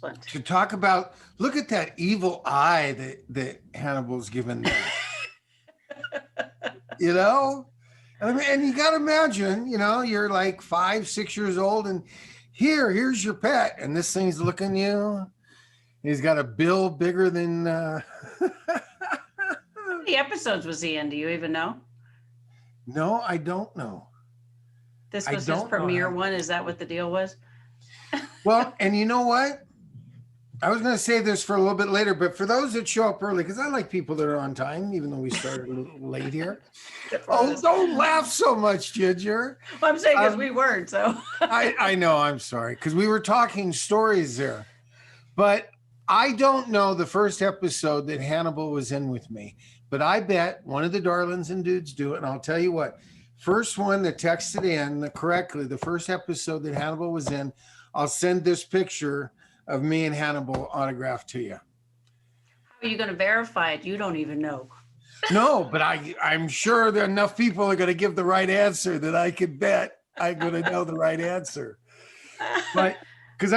Excellent. To talk about, look at that evil eye that Hannibal's given them. You know? And you got to imagine, you're like 5, 6 years old, and here's your pet, and this thing's looking at you. He's got a bill bigger than. How many episodes was he in? Do you even know? No, I don't know. This was his premiere one. Is that what the deal was? Well, and you know what? I was going to say this for a little bit later, but for those that show up early, because I like people that are on time, even though we started a little late here. Oh, don't laugh so much, Ginger. Well, I'm saying because we weren't, so. I know, I'm sorry, because we were talking stories there. But I don't know the first episode that Hannibal was in with me, but I bet one of the darlings and dudes do it, and I'll tell you what. First one that texted in correctly, the first episode that Hannibal was in, I'll send this picture of me and Hannibal autographed to you. How are you going to verify it? You don't even know. No, but I'm sure that enough people are going to give the right answer that I could bet I'm going to know the right answer. But because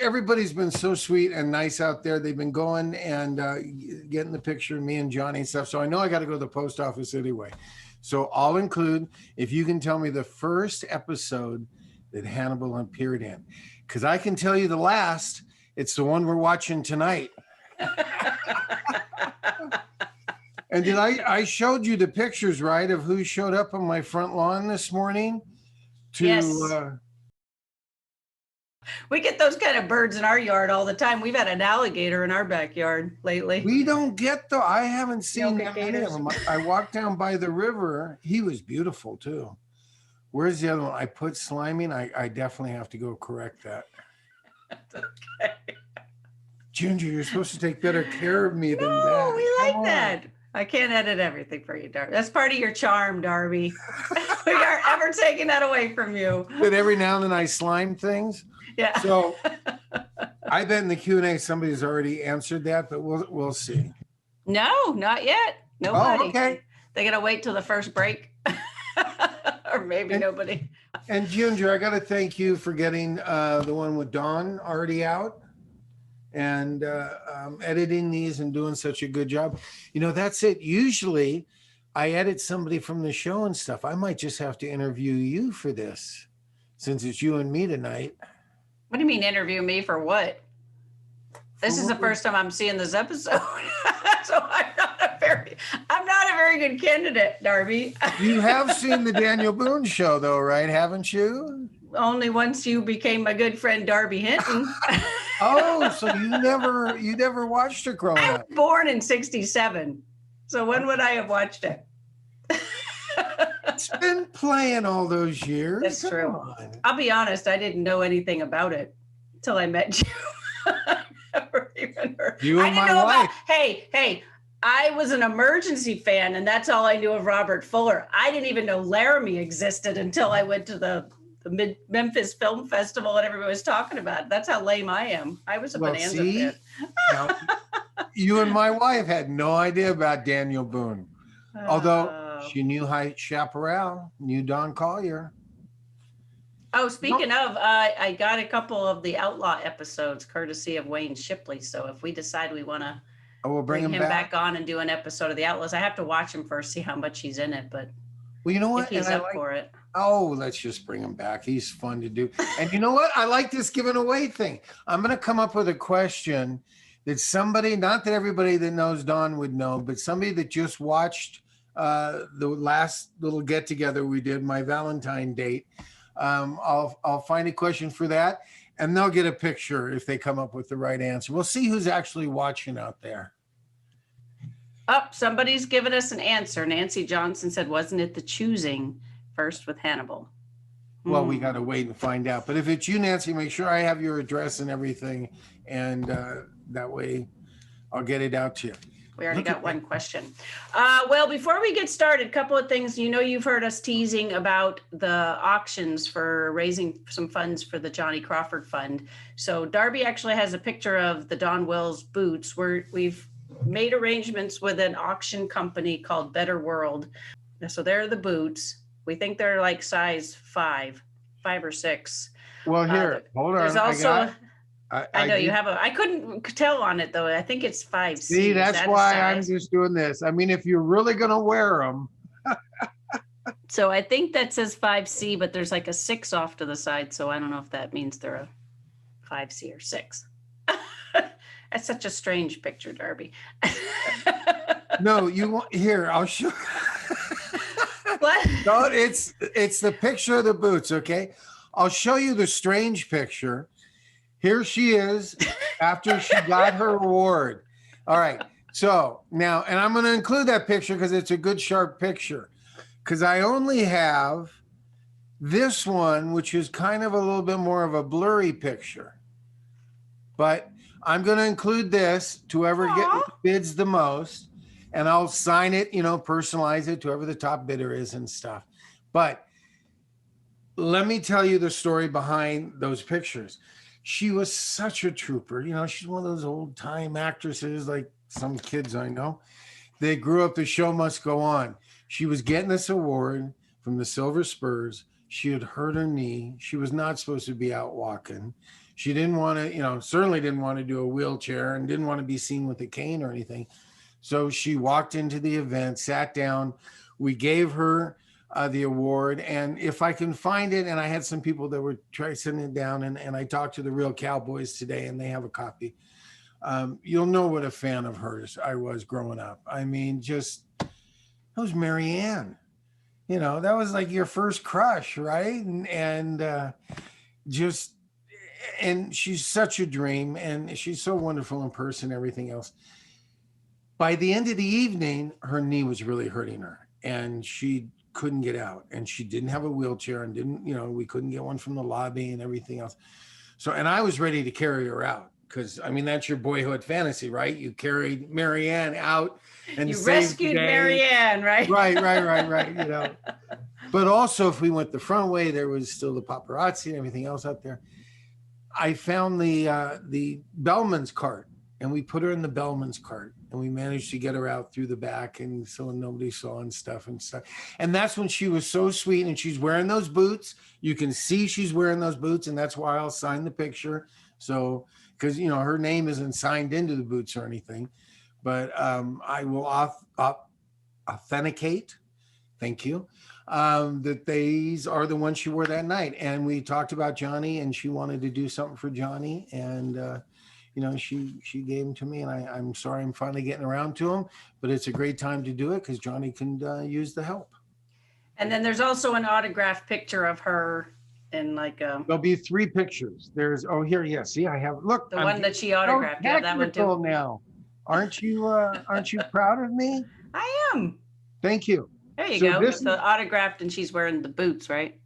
everybody's been so sweet and nice out there. They've been going and getting the picture of me and Johnny and stuff. So I know I got to go to the post office anyway. So I'll include, if you can tell me the first episode that Hannibal appeared in. Because I can tell you the last, it's the one we're watching tonight. And did I showed you the pictures, right, of who showed up on my front lawn this morning? Yes. We get those kind of birds in our yard all the time. We've had an alligator in our backyard lately. We don't get I haven't seen that many of them. I walked down by the river. He was beautiful too. Where's the other one? I put sliming. I definitely have to go correct that. Okay. Ginger, you're supposed to take better care of me than that. No, we like that. I can't edit everything for you, Darby. That's part of your charm, Darby. We aren't ever taking that away from you. But every now and then I slime things. Yeah. So I bet in the Q&A somebody's already answered that, but we'll see. No, not yet. Nobody. Oh, okay. They gotta wait till the first break. Or maybe nobody. And Ginger, I got to thank you for getting the one with Dawn already out and editing these and doing such a good job. That's it. Usually I edit somebody from the show and stuff. I might just have to interview you for this since it's you and me tonight. What do you mean interview me for what? This is the first time I'm seeing this episode. So I'm not a very good candidate, Darby. You have seen the Daniel Boone show though, right? Haven't you? Only once you became my good friend Darby Hinton. Oh, so you never watched it growing up? I was born in 1967. So when would I have watched it? It's been playing all those years. That's true. I'll be honest, I didn't know anything about it until I met you. I never even heard. You and my wife. Hey, I was an Emergency fan, and that's all I knew of Robert Fuller. I didn't even know Laramie existed until I went to the Memphis Film Festival and everybody was talking about it. That's how lame I am. I was a Bonanza fan. Now, you and my wife had no idea about Daniel Boone. Although she knew Hyde Chaparral, knew Don Collier. Oh, speaking of, I got a couple of the Outlaw episodes courtesy of Wayne Shipley. So if we decide we want to we'll bring him back on and do an episode of the Outlaws, I have to watch him first, see how much he's in it. But well, you know what? If he's up for it. Oh, let's just bring him back. He's fun to do. And you know what? I like this giving away thing. I'm going to come up with a question that somebody, not that everybody that knows Don would know, but somebody that just watched the last little get together we did, my Valentine date. I'll find a question for that, and they'll get a picture if they come up with the right answer. We'll see who's actually watching out there. Oh, somebody's given us an answer. Nancy Johnson said, wasn't it the choosing first with Hannibal? Well, we got to wait and find out. But if it's you, Nancy, make sure I have your address and everything, and that way I'll get it out to you. We already got one question. Well, before we get started, a couple of things. You've heard us teasing about the auctions for raising some funds for the Johnny Crawford Fund. So Darby actually has a picture of the Don Wells boots where we've made arrangements with an auction company called Better World. So they're the boots. We think they're like size 5 or 6. Well, here, hold on. There's also I know you have I couldn't tell on it though. I think it's 5C. See, that's why I'm just doing this. I mean, if you're really going to wear them. So I think that says 5C, but there's like a 6 off to the side. So I don't know if that means they're a 5C or 6. That's such a strange picture, Darby. No, you want here, I'll show. What? No, it's the picture of the boots, okay? I'll show you the strange picture. Here she is after she got her award. All right. So now, and I'm going to include that picture because it's a good, sharp picture. Because I only have this one, which is kind of a little bit more of a blurry picture. But I'm going to include this to whoever bids the most. And I'll sign it, personalize it to whoever the top bidder is and stuff. But let me tell you the story behind those pictures. She was such a trooper. She's one of those old time actresses, like some kids I know. They grew up, the show must go on. She was getting this award from the Silver Spurs. She had hurt her knee. She was not supposed to be out walking. She didn't want to, certainly didn't want to do a wheelchair and didn't want to be seen with a cane or anything. So she walked into the event, sat down. We gave her the award. And if I can find it, and I had some people that were tracing it down, and I talked to the Real Cowboys today, and they have a copy. You'll know what a fan of hers I was growing up. I mean, that was Mary Ann. That was like your first crush, right? And she's such a dream, and she's so wonderful in person, everything else. By the end of the evening, her knee was really hurting her, and she couldn't get out, and she didn't have a wheelchair, and we couldn't get one from the lobby and everything else. So, and I was ready to carry her out because, I mean, that's your boyhood fantasy, right? You carried Mary Ann out and you rescued Mary Ann, right? Right. But also, if we went the front way, there was still the paparazzi and everything else out there. I found the bellman's cart, and we put her in the bellman's cart, and we managed to get her out through the back, and so nobody saw and stuff. And that's when she was so sweet, and she's wearing those boots. You can see she's wearing those boots, and that's why I'll sign the picture. So, because her name isn't signed into the boots or anything, but I will authenticate. Thank you. That these are the ones she wore that night. And we talked about Johnny, and she wanted to do something for Johnny, and she gave them to me, and I'm sorry I'm finally getting around to them, but it's a great time to do it because Johnny can use the help. And then there's also an autographed picture of her in like a... There'll be 3 pictures. Here, yeah, see, I have, look. The one that she autographed. Yeah, that one too. Now. Aren't you proud of me? I am. Thank you. There you go. It's the autographed, and she's wearing the boots, right?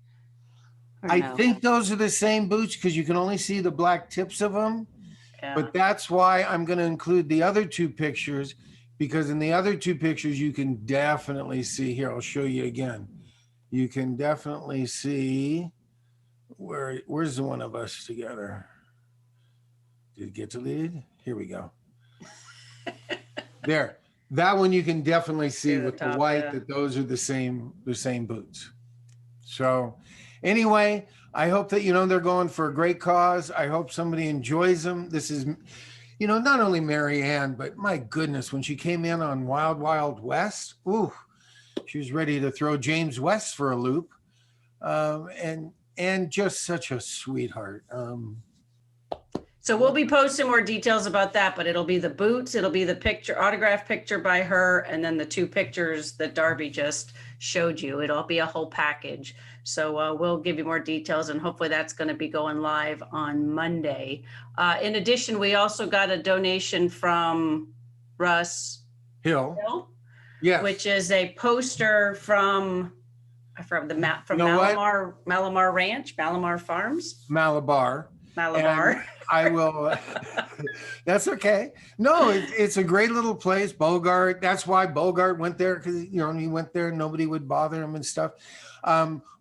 I think those are the same boots because you can only see the black tips of them. Yeah. But that's why I'm going to include the other 2 pictures, because in the other 2 pictures, you can definitely see here. I'll show you again. You can definitely see where's the one of us together? Did it get deleted? Here we go. There. That one you can definitely see with the white that those are the same boots. So anyway, I hope that, they're going for a great cause. I hope somebody enjoys them. This is, not only Mary Ann, but my goodness, when she came in on Wild Wild West, she was ready to throw James West for a loop. And just such a sweetheart. So we'll be posting more details about that, but it'll be the boots, it'll be the picture, autographed picture by her, and then the 2 pictures that Darby just showed you. It'll be a whole package. So we'll give you more details, and hopefully that's going to be going live on Monday. In addition, we also got a donation from Russ Hill. Yes. Which is a poster from Malamar Ranch, Malamar Farms. Malabar. And I will. That's okay. No, it's a great little place. Bogart. That's why Bogart went there, because he went there and nobody would bother him and stuff.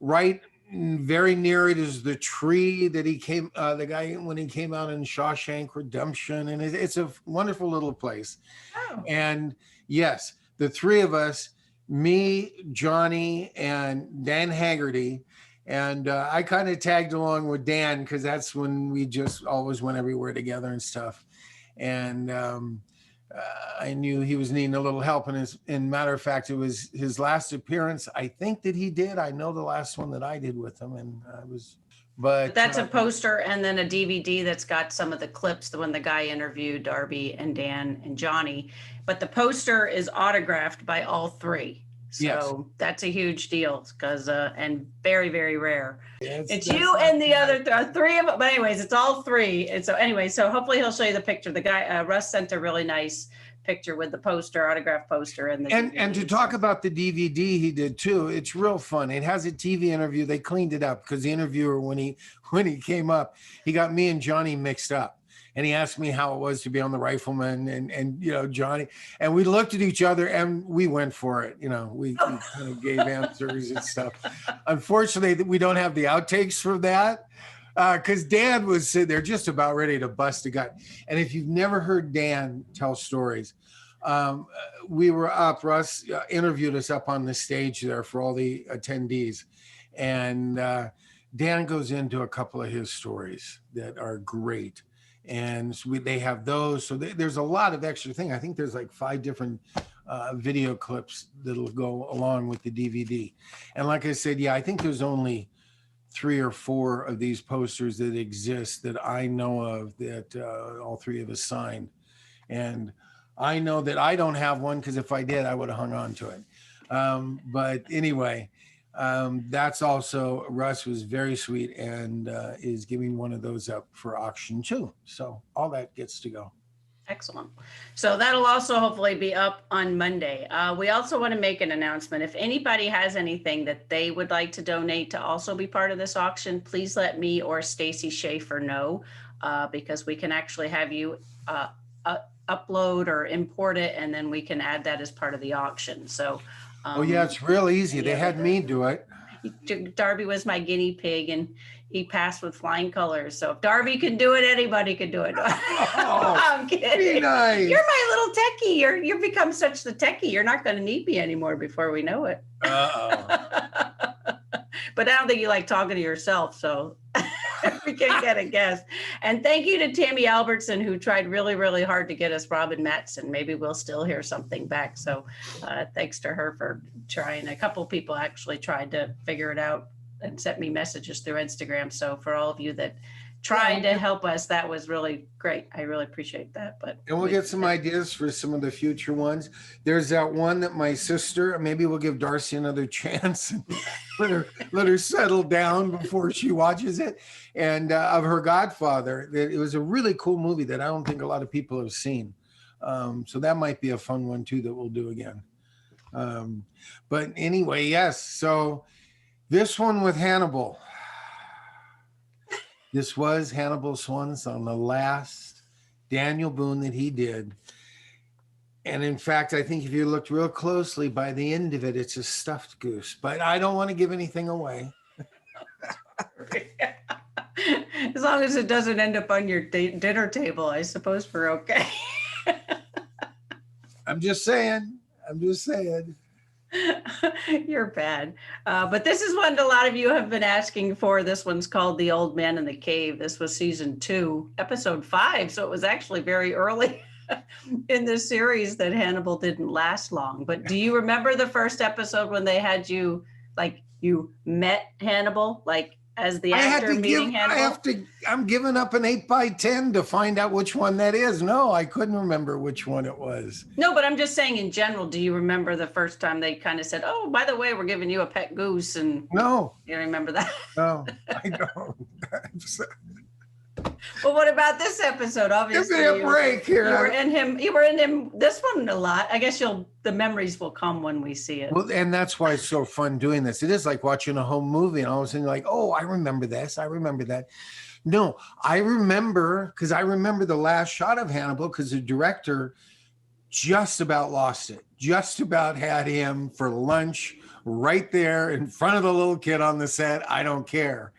Right, very near it is the tree that he came. The guy when he came out in Shawshank Redemption, and it's a wonderful little place. Oh. And yes, the 3 of us, me, Johnny, and Dan Haggerty. And I kind of tagged along with Dan because that's when we just always went everywhere together and stuff. And I knew he was needing a little help. And matter of fact, it was his last appearance, I think, that he did. I know the last one that I did with him, and I was, but That's a poster and then a DVD that's got some of the clips, when the guy interviewed Darby and Dan and Johnny. But the poster is autographed by all three. So yes. That's a huge deal because, and very, very rare. Yes, it's you and the other three of them. But anyways, it's all three. And so anyway, so hopefully he'll show you the picture. The guy, Russ, sent a really nice picture with the poster, autograph poster. And to talk about the DVD he did too, it's real fun. It has a TV interview. They cleaned it up because the interviewer, when he came up, he got me and Johnny mixed up. And he asked me how it was to be on the Rifleman and you know, Johnny, and we looked at each other and we went for it. You know, we kind of gave answers and stuff. Unfortunately, we don't have the outtakes for that because Dan was sitting there just about ready to bust a gut. And if you've never heard Dan tell stories, we were up, Russ interviewed us up on the stage there for all the attendees. And Dan goes into a couple of his stories that are great. And so they have those. So there's a lot of extra thing. I think there's like 5 different video clips that'll go along with the DVD. And like I said, yeah, I think there's only 3 or 4 of these posters that exist that I know of that all 3 of us signed. And I know that I don't have one because if I did, I would have hung on to it. But anyway, that's also, Russ was very sweet and is giving one of those up for auction too. So all that gets to go. Excellent. So that'll also hopefully be up on Monday. We also want to make an announcement. If anybody has anything that they would like to donate to also be part of this auction, please let me or Stacy Schaefer know because we can actually have you upload or import it, and then we can add that as part of the auction. So oh yeah, it's real easy. They had me do it. Darby was my guinea pig and he passed with flying colors. So if Darby can do it, anybody can do it. Oh, I'm kidding. Be nice. You're my little techie. You've become such the techie. You're not going to need me anymore before we know it. But I don't think you like talking to yourself. So we can get a guess. And thank you to Tammy Albertson, who tried really, really hard to get us Robin Matson. Maybe we'll still hear something back. So thanks to her for trying. A couple of people actually tried to figure it out and sent me messages through Instagram. So for all of you that tried to help us, that was really great. I really appreciate that. And we'll get some ideas for some of the future ones. There's that one that my sister, maybe we'll give Darcy another chance and let her settle down before she watches it. And of her Godfather, that it was a really cool movie that I don't think a lot of people have seen. So that might be a fun one too that we'll do again. But anyway, yes. So this one with Hannibal. This was Hannibal Swans on the last Daniel Boone that he did. And in fact, I think if you looked real closely, by the end of it, it's a stuffed goose. But I don't want to give anything away. As long as it doesn't end up on your dinner table, I suppose we're okay. I'm just saying. You're bad. But this is one a lot of you have been asking for. This one's called The Old Man in the Cave. This was season 2, episode 5. So it was actually very early in the series that Hannibal didn't last long. But do you remember the first episode when they had you, like you met Hannibal, like as the actor meeting Hannibal? I'm giving up an 8x10 to find out which one that is. No, I couldn't remember which one it was. No, but I'm just saying in general, do you remember the first time they kind of said, oh, by the way, we're giving you a pet goose? And no. You don't remember that? No, I don't. Well, what about this episode? Obviously, give me a break here. You were in him. This one a lot. I guess the memories will come when we see it. Well, and that's why it's so fun doing this. It is like watching a home movie, and all of a sudden you're like, oh, I remember this. I remember that. No, I remember because I remember the last shot of Hannibal because the director just about lost it. Just about had him for lunch right there in front of the little kid on the set. I don't care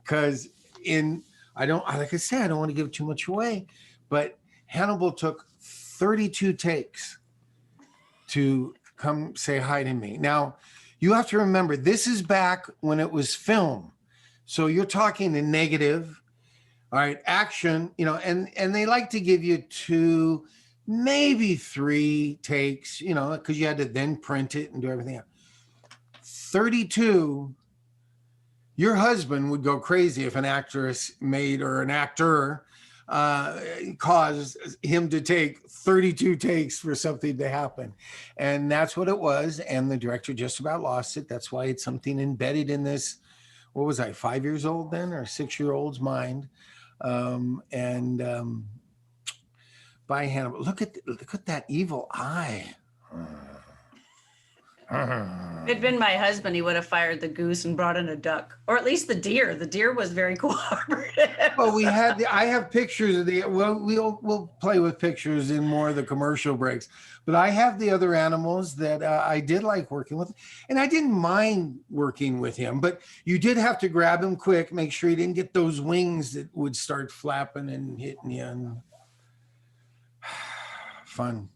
because like I said, I don't want to give too much away, but Hannibal took 32 takes to come say hi to me. Now, You have to remember, this is back when it was film. So you're talking the negative, all right, action, and they like to give you 2, maybe 3 takes, because you had to then print it and do everything else. 32, your husband would go crazy if an actress made, or an actor caused him to take 32 takes for something to happen. And that's what it was. And the director just about lost it. That's why it's something embedded in this, what was I, 5 years old then, or 6-year-old's mind. By Hannibal, look at that evil eye. If it'd been my husband, he would have fired the goose and brought in a duck, or at least the deer. The deer was very cooperative. Well, I have pictures of we'll play with pictures in more of the commercial breaks, but I have the other animals that I did like working with, and I didn't mind working with him, but you did have to grab him quick, make sure he didn't get those wings that would start flapping and hitting you. And fun.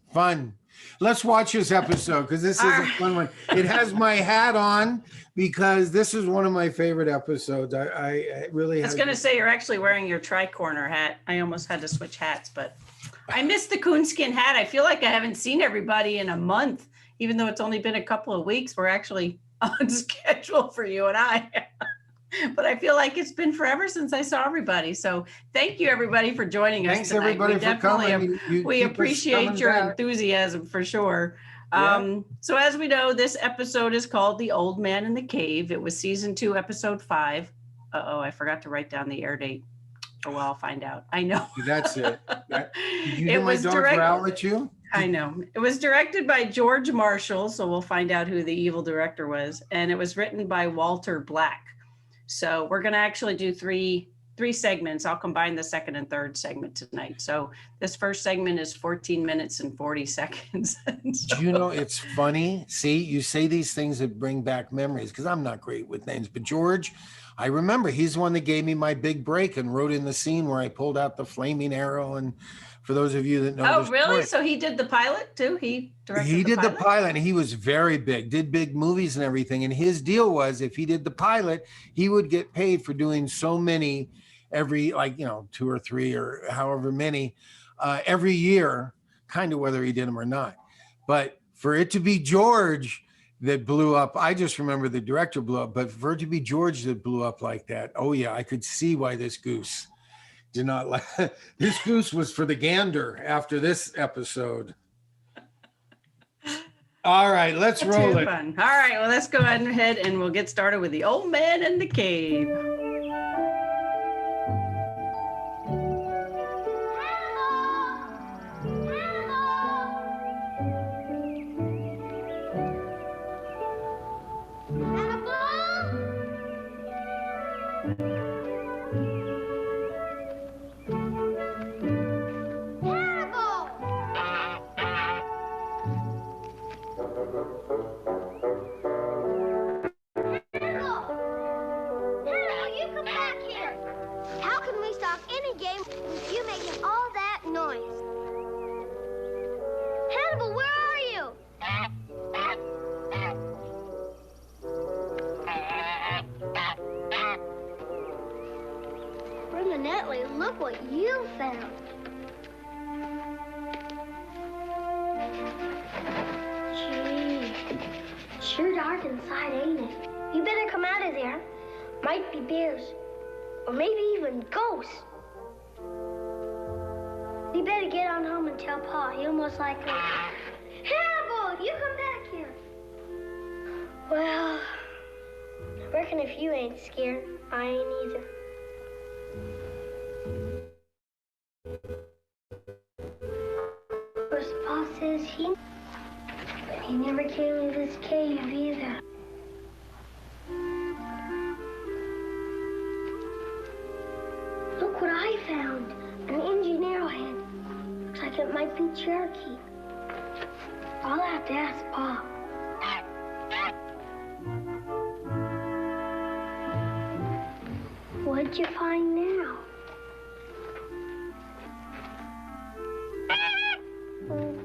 Let's watch this episode, because this is a fun one. It has my hat on because this is one of my favorite episodes. I really. I was going to say, you're actually wearing your tri-corner hat. I almost had to switch hats, but I missed the coonskin hat. I feel like I haven't seen everybody in a month, even though it's only been a couple of weeks. We're actually on schedule for you and I. But I feel like it's been forever since I saw everybody. So thank you, everybody, for joining us. Thanks, tonight. everybody, for coming. We appreciate your enthusiasm for sure. Yeah. So as we know, this episode is called The Old Man in the Cave. It was season 2, episode 5. Uh-oh, I forgot to write down the air date. Oh, well, I'll find out. I know. That's it. Did you It do my was dog growl at you? I know. It was directed by George Marshall, so we'll find out who the evil director was. And it was written by Walter Black. So we're going to actually do three segments. I'll combine the second and third segment tonight. So this first segment is 14 minutes and 40 seconds. So, Do you know, it's funny. See, you say these things that bring back memories, because I'm not great with names. But George, I remember, he's the one that gave me my big break and wrote in the scene where I pulled out the flaming arrow. And for those of you that know, oh, really? So he did the pilot too? He directed He did the the pilot, and he was very big, did big movies and everything. And his deal was, if he did the pilot, he would get paid for doing so many every, 2 or 3 or however many every year, kind of whether he did them or not. But for it to be George that blew up, I just remember the director blew up, but for it to be George that blew up like that, oh yeah, I could see why this goose did not like. This goose was for the gander after this episode. All right, let's roll it. Fun. All right, well, let's go ahead and we'll get started with The Old Man in the Cave. Look what you found. Gee, sure dark inside, ain't it? You better come out of there. Might be bears, or maybe even ghosts. You better get on home and tell Pa. He'll most likely... Hannibal, you come back here. Well, I reckon if you ain't scared, I ain't either. First, Pa says but he never came to this cave either. Look what I found, an Indian arrowhead. Looks like it might be Cherokee. I'll have to ask Pa. What'd you find now?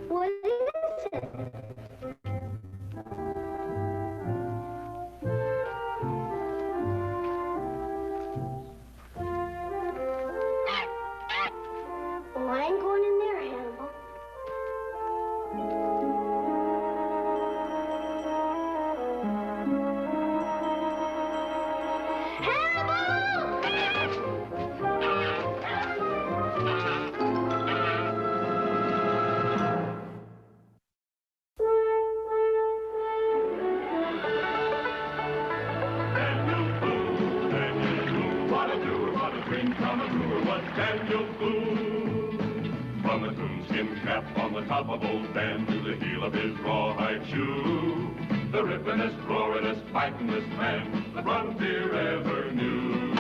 What is it? top of old Dan to the heel of his rawhide shoe. The rippenest, roaringest, fightingest man the frontier ever knew.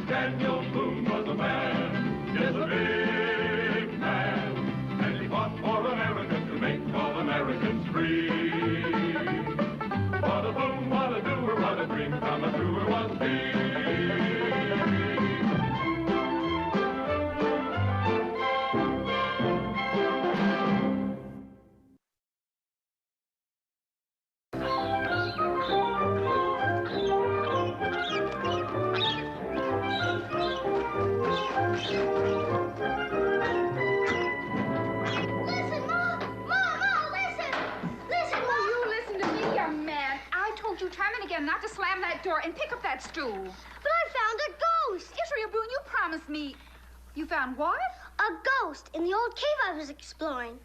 Daniel Boone was a man, yes, a big man, and he fought for America to make all Americans free. What a boom, what a doer, what a dream come a truer was he. Not to slam that door and pick up that stool. But I found a ghost. Israel Boone, you promised me. You found what? A ghost in the old cave I was exploring.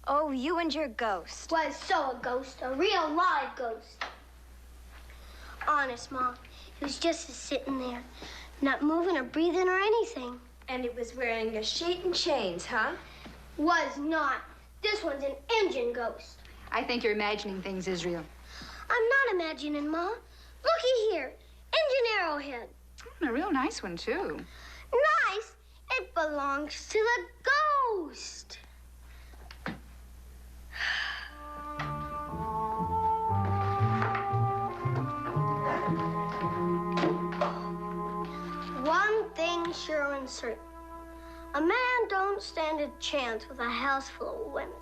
Oh, you and your ghost. Was so a ghost, a real live ghost. Honest, Mom, it was just sitting there, not moving or breathing or anything. And it was wearing a sheet and chains, huh? Was not. This one's an engine ghost. I think you're imagining things, Israel. I'm not imagining, Ma. Looky here. Engine arrowhead. A real nice one, too. Nice? It belongs to the ghost. One thing sure and certain. A man don't stand a chance with a house full of women.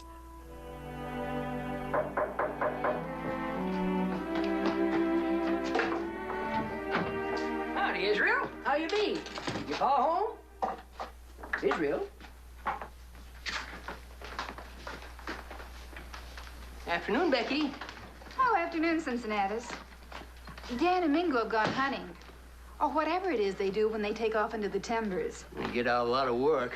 Howdy, Israel. How you be? You call home? Israel? Afternoon, Becky. Oh, afternoon, Cincinnatus. Dan and Mingo have gone hunting. Or whatever it is they do when they take off into the timbers. You get out a lot of work.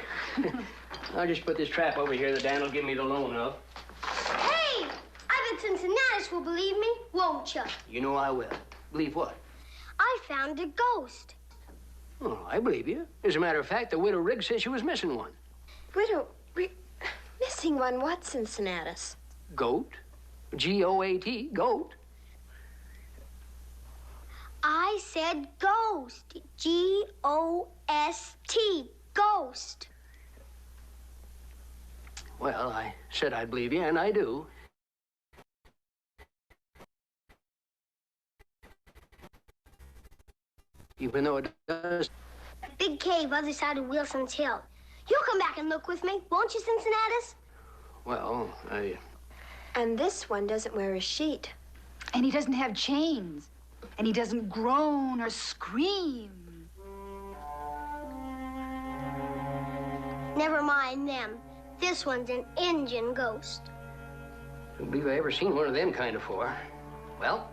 I'll just put this trap over here that Dan will give me the loan of. Hey! I bet Cincinnatus will believe me, won't you? You know I will. Believe what? I found a ghost. Oh, I believe you. As a matter of fact, the widow Riggs said she was missing one. Missing one what, Cincinnatus? Goat. G-O-A-T, goat. I said ghost. G-O-S-T, ghost. Well, I said I'd believe you, and I do. Even though it does. Big cave other side of Wilson's Hill. You'll come back and look with me, won't you, Cincinnatus? Well, And this one doesn't wear a sheet. And he doesn't have chains. And he doesn't groan or scream. Never mind them. This one's an engine ghost. I don't believe I ever seen one of them kind of four. Well,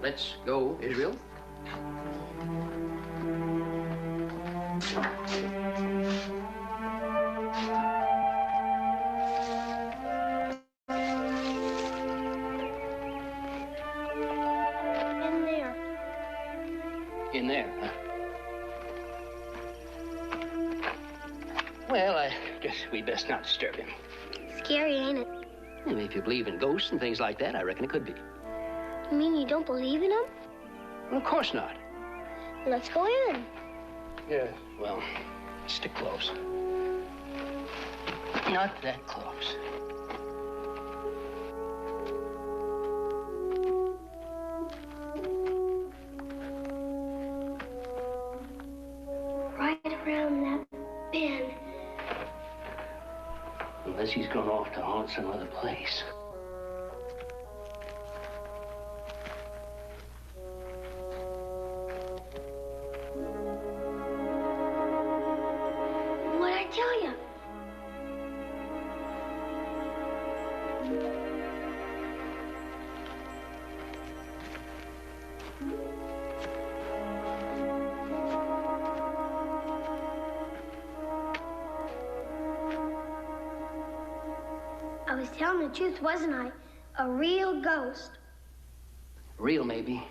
let's go, Israel. In there. In there, huh? Well, I guess we best not disturb him. Scary, ain't it? Well, if you believe in ghosts and things like that, I reckon it could be. You mean you don't believe in them? Well, of course not. Let's go in. Yeah. Well, stick close. Not that close. Right around that bend. Unless he's gone off to haunt some other place. What'd I tell you? I was telling the truth, wasn't I? A real ghost. Real, maybe,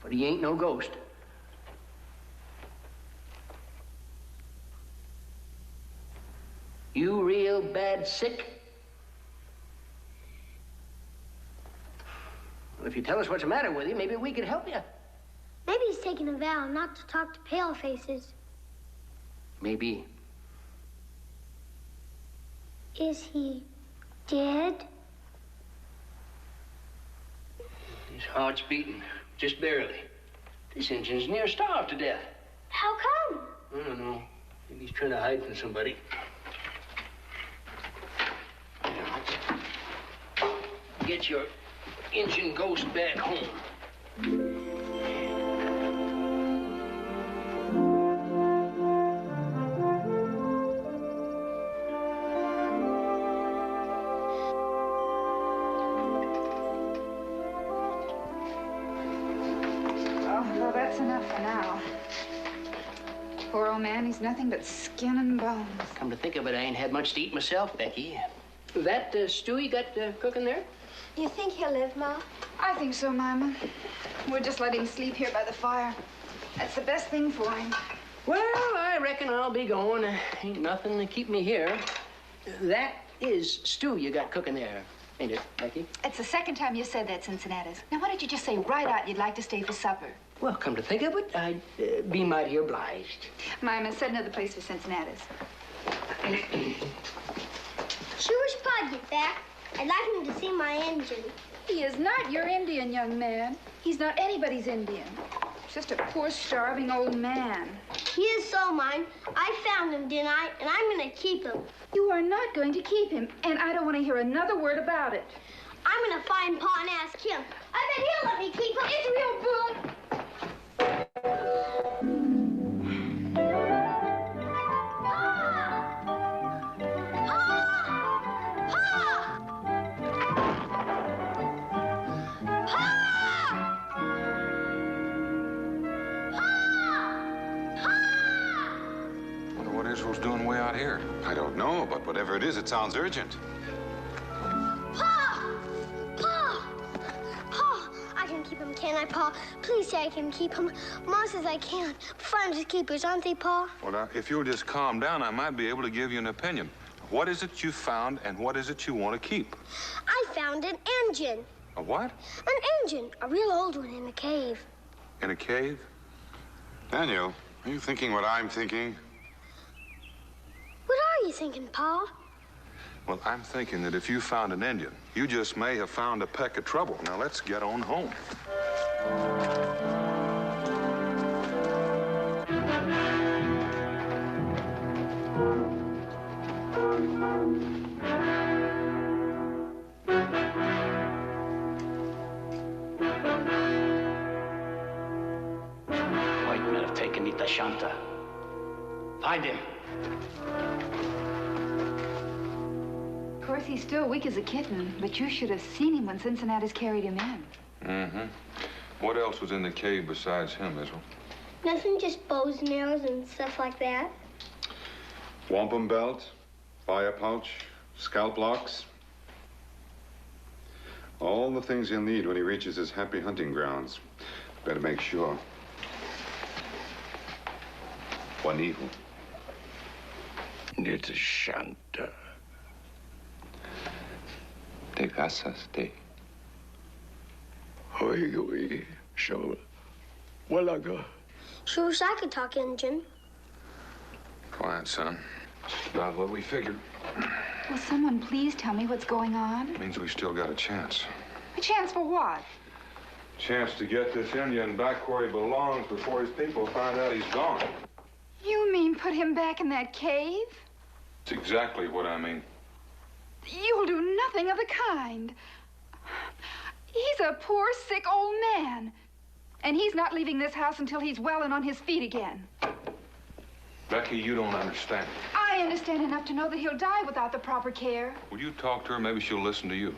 but he ain't no ghost. You real bad sick? Well, if you tell us what's the matter with you, maybe we could help you. Maybe he's taken a vow not to talk to pale faces. Maybe. Is he dead? His heart's beating, just barely. This engine's near starved to death. How come? I don't know. Maybe he's trying to hide from somebody. Now, let's get your engine ghost back home. Well, that's enough for now. Poor old man, he's nothing but skin and bones. Come to think of it, I ain't had much to eat myself, Becky. That stew you got cooking there? You think he'll live, Ma? I think so, Mama. We'll just let him sleep here by the fire. That's the best thing for him. Well, I reckon I'll be going. Ain't nothing to keep me here. That is stew you got cooking there, ain't it, Becky? It's the second time you said that, Cincinnatus. Now, why don't you just say right out you'd like to stay for supper? Well, come to think of it, I'd be mighty obliged. Mama, set another place for Cincinnatus. Sure wish Pa'd get back. I'd like him to see my engine. He is not your Indian, young man. He's not anybody's Indian. He's just a poor, starving old man. He is so mine. I found him, didn't I? And I'm gonna keep him. You are not going to keep him, and I don't want to hear another word about it. I'm gonna find Pa and ask him. I bet he'll let me keep him. It's real, Boone. Wonder what Israel's doing way out here. I don't know, but whatever it is, it sounds urgent. Pa! Pa! Pa! I can keep him, can't I, Pa? Please say I can keep him. Ma says I can't. Friends keepers, aren't they, Pa? Well, now, if you'll just calm down, I might be able to give you an opinion. What is it you found, and what is it you want to keep? I found an engine. A what? An engine. A real old one in a cave. In a cave? Daniel, are you thinking what I'm thinking? What are you thinking, Pa? Well, I'm thinking that if you found an Indian, you just may have found a peck of trouble. Now, let's get on home. White men have taken Nitashanta. Find him. Of course, he's still weak as a kitten, but you should have seen him when Cincinnatus carried him in. Mm-hmm. What else was in the cave besides him, Israel? Nothing, just bows and arrows and stuff like that. Wampum belt, fire pouch, scalp locks. All the things he'll need when he reaches his happy hunting grounds. Better make sure. Juanito. Nitashanta. Te casaste. Oigui, show. Walaga. Sure wish I could talk engine. Quiet, son. About what we figured. Will someone please tell me what's going on? Means we still got a chance. A chance for what? Chance to get this Indian back where he belongs before his people find out he's gone. You mean put him back in that cave? It's exactly what I mean. You'll do nothing of the kind. He's a poor, sick old man. And he's not leaving this house until he's well and on his feet again. Becky, you don't understand. I understand enough to know that he'll die without the proper care. Will you talk to her? Maybe she'll listen to you.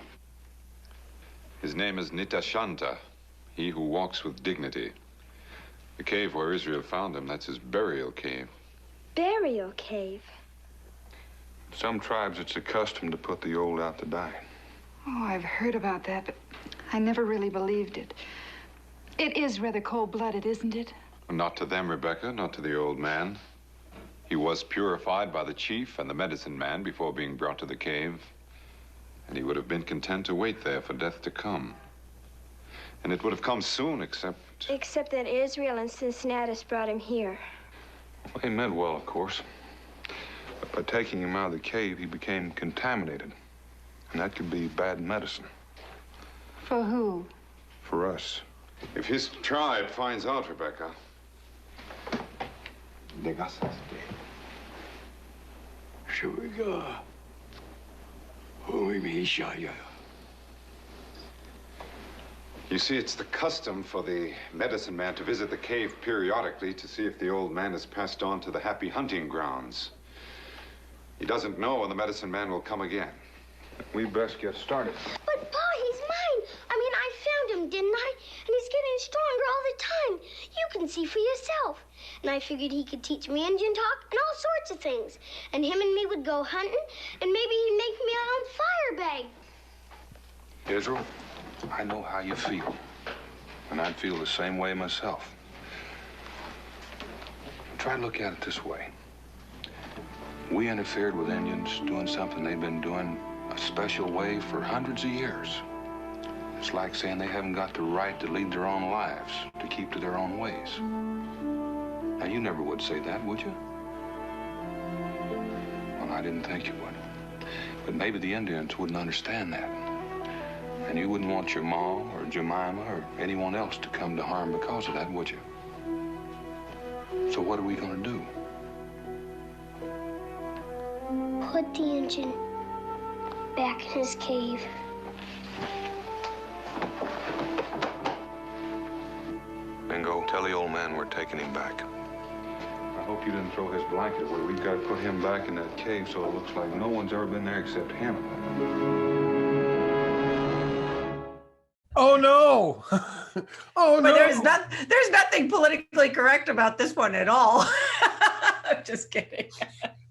His name is Nitashanta, he who walks with dignity. The cave where Israel found him, that's his burial cave. Burial cave. Some tribes, it's a custom to put the old out to die. Oh, I've heard about that, but I never really believed it. It is rather cold-blooded, isn't it? Not to them, Rebecca, not to the old man. He was purified by the chief and the medicine man before being brought to the cave. And he would have been content to wait there for death to come. And it would have come soon, except Except that Israel and Cincinnatus brought him here. Well, he meant well, of course. But by taking him out of the cave, he became contaminated. And that could be bad medicine. For who? For us. if his tribe finds out, Rebecca. You see, it's the custom for the medicine man to visit the cave periodically to see if the old man has passed on to the happy hunting grounds. He doesn't know when the medicine man will come again. We best get started. But, Pa, he's mine. I mean, I found him, didn't I? And he's getting stronger all the time. You can see for yourself. And I figured he could teach me Indian talk and all sorts of things. And him and me would go hunting, and maybe he'd make me a fire bag. Israel, I know how you feel. And I'd feel the same way myself. Try to look at it this way. We interfered with Indians doing something they've been doing a special way for hundreds of years. It's like saying they haven't got the right to lead their own lives, to keep to their own ways. Now, you never would say that, would you? Well, I didn't think you would. But maybe the Indians wouldn't understand that. And you wouldn't want your Ma or Jemima or anyone else to come to harm because of that, would you? So what are we gonna do? Put the engine back in his cave. Bingo, tell the old man we're taking him back. I hope you didn't throw his blanket away. We've got to put him back in that cave so it looks like no one's ever been there except him. Oh no! Oh no! But there's nothing politically correct about this one at all. I'm just kidding.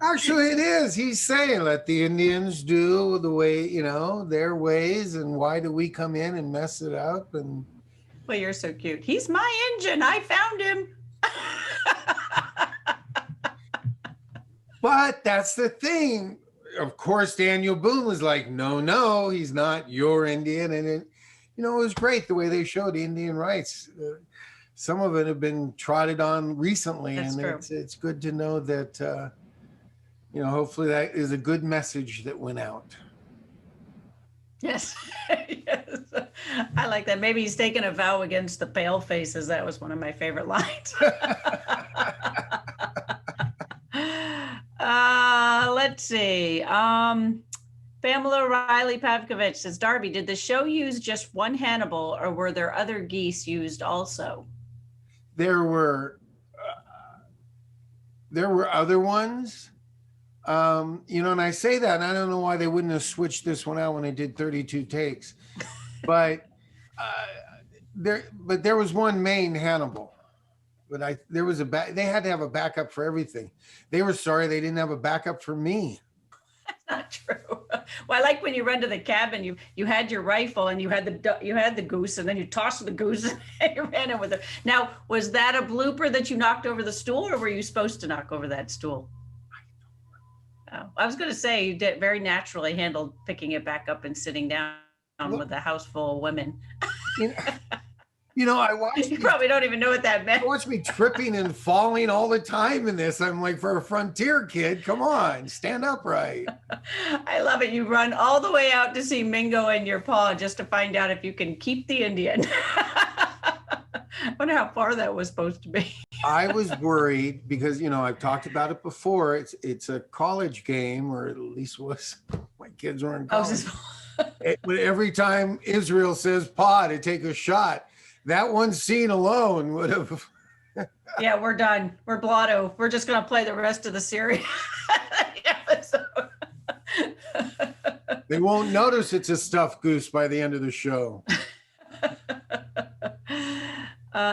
Actually, it is. He's saying, let the Indians do the way, you know, their ways, and why do we come in and mess it up? And Well, you're so cute. He's my engine. I found him. But that's the thing. Of course, Daniel Boone was like, no, he's not your Indian. And it, you know, it was great the way they showed Indian rights. Some of it have been trotted on recently. That's and true. It's good to know that, you know, hopefully that is a good message that went out. Yes. Yes. I like that. Maybe he's taken a vow against the pale faces. That was one of my favorite lines. Let's see. Pamela Riley Pavkovich says, Darby, did the show use just one Hannibal or were there other geese used also? There were other ones. You know, and I say that, and I don't know why they wouldn't have switched this one out when they did 32 takes. But there was one main Hannibal. But they had to have a backup for everything. They were sorry they didn't have a backup for me. That's not true. Well, I like when you run to the cabin, you had your rifle and you had the goose, and then you tossed the goose and you ran in with it. Now, was that a blooper that you knocked over the stool, or were you supposed to knock over that stool? Oh, I was going to say you did very naturally handled picking it back up and sitting down with a house full of women. You know, I watched. You probably don't even know what that meant. I watched me tripping and falling all the time in this. I'm like, for a frontier kid, come on, stand upright. I love it. You run all the way out to see Mingo and your paw just to find out if you can keep the Indian. I wonder how far that was supposed to be. I was worried because, you know, I've talked about it before. It's a college game, or at least was. My kids were in college. Every time Israel says paw to take a shot, that one scene alone would have. Yeah, we're done. We're blotto. We're just going to play the rest of the series. They won't notice it's a stuffed goose by the end of the show.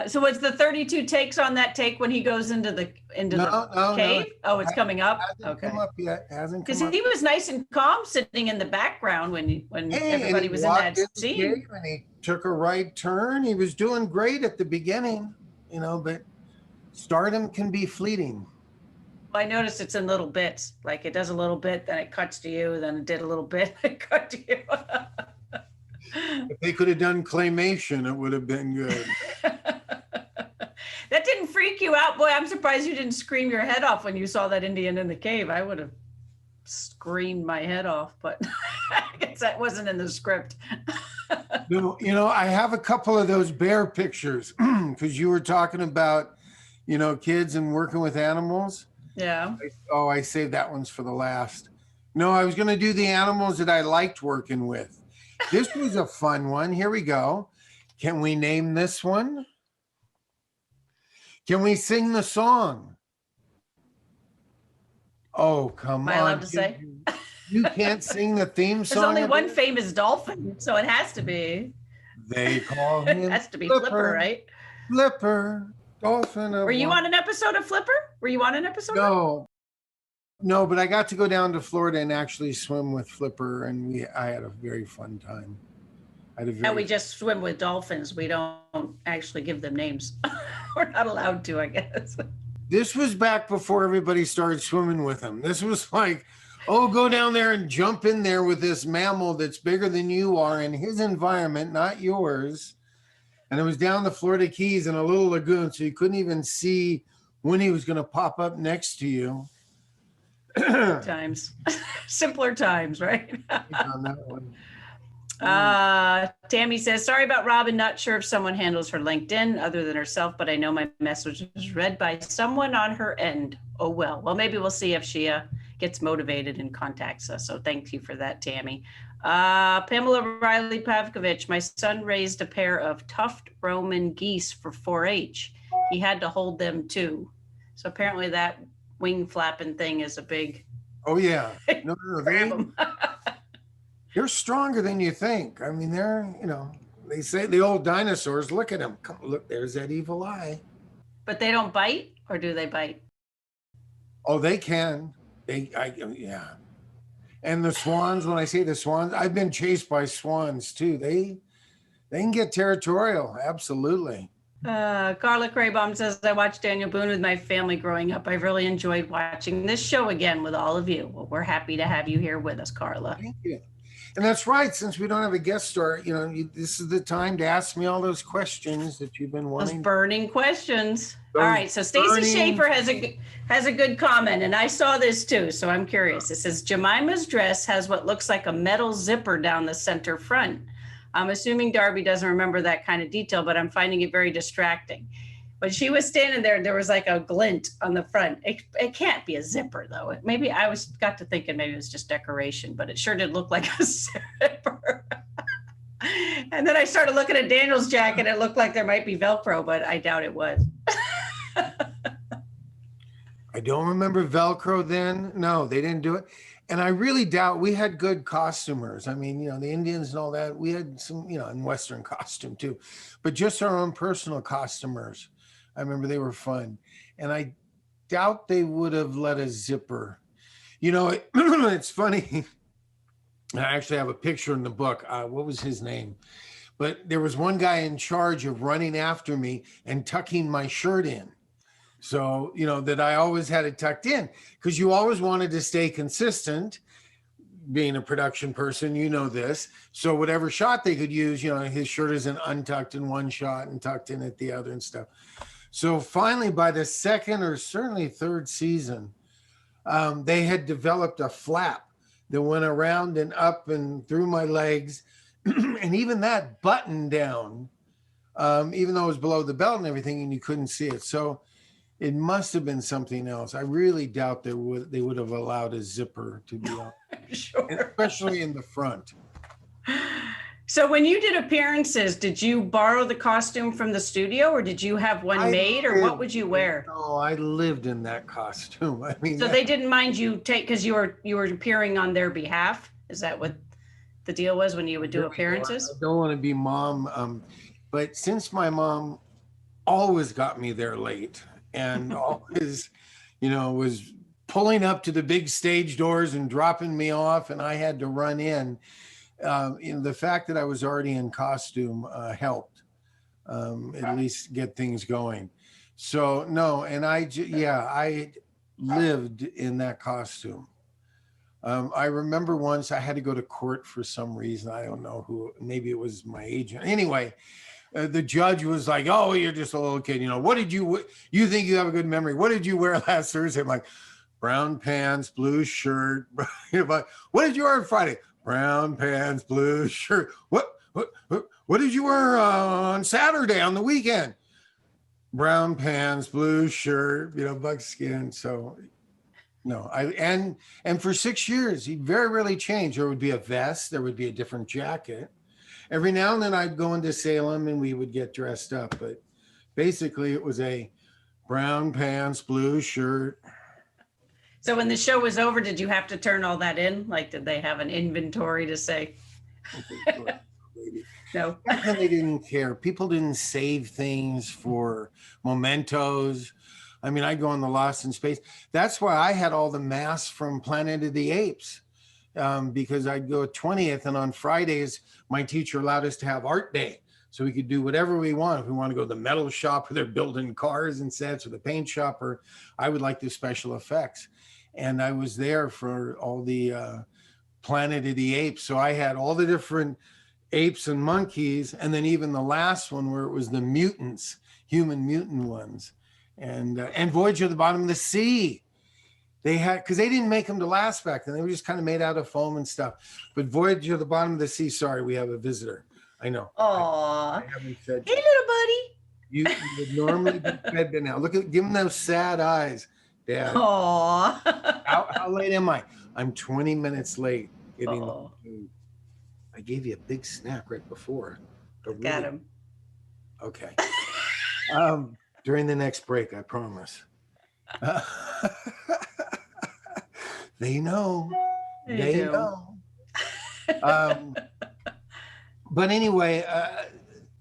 So it's the 32 takes on that take when he goes into the cave? No. Oh, it's coming up? Okay. Come up yet. Hasn't come Because up. he was nice and calm sitting in the background when everybody was in that scene. And he took a right turn. He was doing great at the beginning, you know, but stardom can be fleeting. Well, I noticed it's in little bits. Like it does a little bit, then it cuts to you, then it did a little bit, it cut to you. If they could have done claymation, it would have been good. That didn't freak you out, boy. I'm surprised you didn't scream your head off when you saw that Indian in the cave. I would have screamed my head off, but I guess that wasn't in the script. You know, I have a couple of those bear pictures because you were talking about, you know, kids and working with animals. Yeah. I saved that one's for the last. No, I was going to do the animals that I liked working with. This was a fun one. Here we go. Can we name this one? Can we sing the song? Oh, come on. Am I allowed to say? You can't sing the theme song. There's only one famous dolphin, so it has to be. They call him. It has to be Flipper, right? Flipper, dolphin. Were you on an episode of Flipper? Were you on an episode? No, but I got to go down to Florida and actually swim with Flipper, and I had a very fun time. And we just swim with dolphins. We don't actually give them names. We're not allowed to, I guess. This was back before everybody started swimming with them. This was like, oh, go down there and jump in there with this mammal that's bigger than you are in his environment, not yours. And it was down the Florida Keys in a little lagoon, so you couldn't even see when he was going to pop up next to you. Times. Simpler times, right? On that one. Tammy says, sorry about Robin. Not sure if someone handles her LinkedIn other than herself, but I know my message was read by someone on her end. Oh, well. Well, maybe we'll see if she gets motivated and contacts us. So thank you for that, Tammy. Pamela Riley Pavkovich, my son raised a pair of tuft Roman geese for 4-H. He had to hold them too. So apparently that wing flapping thing is a big. Oh, yeah. No, they're stronger than you think. I mean, they're, you know, they say the old dinosaurs, look at them. Come, look, there's that evil eye. But they don't bite, or do they bite? Oh, they can. Yeah. And the swans, when I say the swans, I've been chased by swans too. They can get territorial. Absolutely. Carla Craybaum says, I watched Daniel Boone with my family growing up. I've really enjoyed watching this show again with all of you. Well, we're happy to have you here with us, Carla. Thank you. And that's right. Since we don't have a guest star, you know, this is the time to ask me all those questions that you've been wanting. Those burning questions. All right. So Stacy Schaefer has a good comment, and I saw this too. So I'm curious. It says Jemima's dress has what looks like a metal zipper down the center front. I'm assuming Darby doesn't remember that kind of detail, but I'm finding it very distracting. When she was standing there, there was like a glint on the front. It can't be a zipper, though. Maybe I got to thinking maybe it was just decoration, but it sure did look like a zipper. And then I started looking at Daniel's jacket. It looked like there might be Velcro, but I doubt it was. I don't remember Velcro then. No, they didn't do it. And I really doubt we had good costumers. I mean, you know, the Indians and all that, we had some, you know, in Western costume too, but just our own personal costumers. I remember they were fun. And I doubt they would have let a zipper. You know, it's funny. I actually have a picture in the book. What was his name? But there was one guy in charge of running after me and tucking my shirt in. So, you know, that I always had it tucked in because you always wanted to stay consistent. Being a production person, you know this. So whatever shot they could use, you know, his shirt isn't untucked in one shot and tucked in at the other and stuff. So finally, by the second or certainly third season, they had developed a flap that went around and up and through my legs. And even that buttoned down, even though it was below the belt and everything, and you couldn't see it. So it must have been something else. I really doubt they would have allowed a zipper to be on, Sure. especially in the front. So when you did appearances, did you borrow the costume from the studio, or did you have one made, or what would you wear? No, I lived in that costume. I mean, so they didn't mind you because you were appearing on their behalf. Is that what the deal was when you would do appearances? I don't want to be mom, but since my mom always got me there late and always, you know, was pulling up to the big stage doors and dropping me off, and I had to run in. You know, the fact that I was already in costume helped at least get things going. So no, and I lived in that costume. I remember once I had to go to court for some reason. I don't know who, maybe it was my agent. Anyway, the judge was like, oh, you're just a little kid. You know, what did you think you have a good memory? What did you wear last Thursday? I'm like, brown pants, blue shirt. But what did you wear on Friday? Brown pants, blue shirt. What did you wear on Saturday on the weekend? Brown pants, blue shirt, buckskin. So no, and for 6 years, he very rarely changed. There would be a vest, there would be a different jacket. Every now and then I'd go into Salem and we would get dressed up, but basically it was a brown pants, blue shirt. So when the show was over, did you have to turn all that in? Like, did they have an inventory to say? No. They didn't care. People didn't save things for mementos. I mean, I'd go on the Lost in Space. That's why I had all the masks from Planet of the Apes, because I'd go 20th, and on Fridays, my teacher allowed us to have art day. So we could do whatever we want. If we want to go to the metal shop where they're building cars and sets, or the paint shop, or I would like the special effects. And I was there for all the Planet of the Apes. So I had all the different apes and monkeys, and then even the last one where it was the mutants, human mutant ones, and Voyage of the Bottom of the Sea. They had, because they didn't make them to last back then. They were just kind of made out of foam and stuff. But Voyage of the Bottom of the Sea, sorry, we have a visitor. I know. Aw. I haven't said. Hey, little buddy. You would normally be fed by now. Look at, give him those sad eyes, Dad. Aw. How late am I? I'm 20 minutes late getting the food. I gave you a big snack right before. Got him. Okay. During the next break, I promise. They know. They know. But anyway,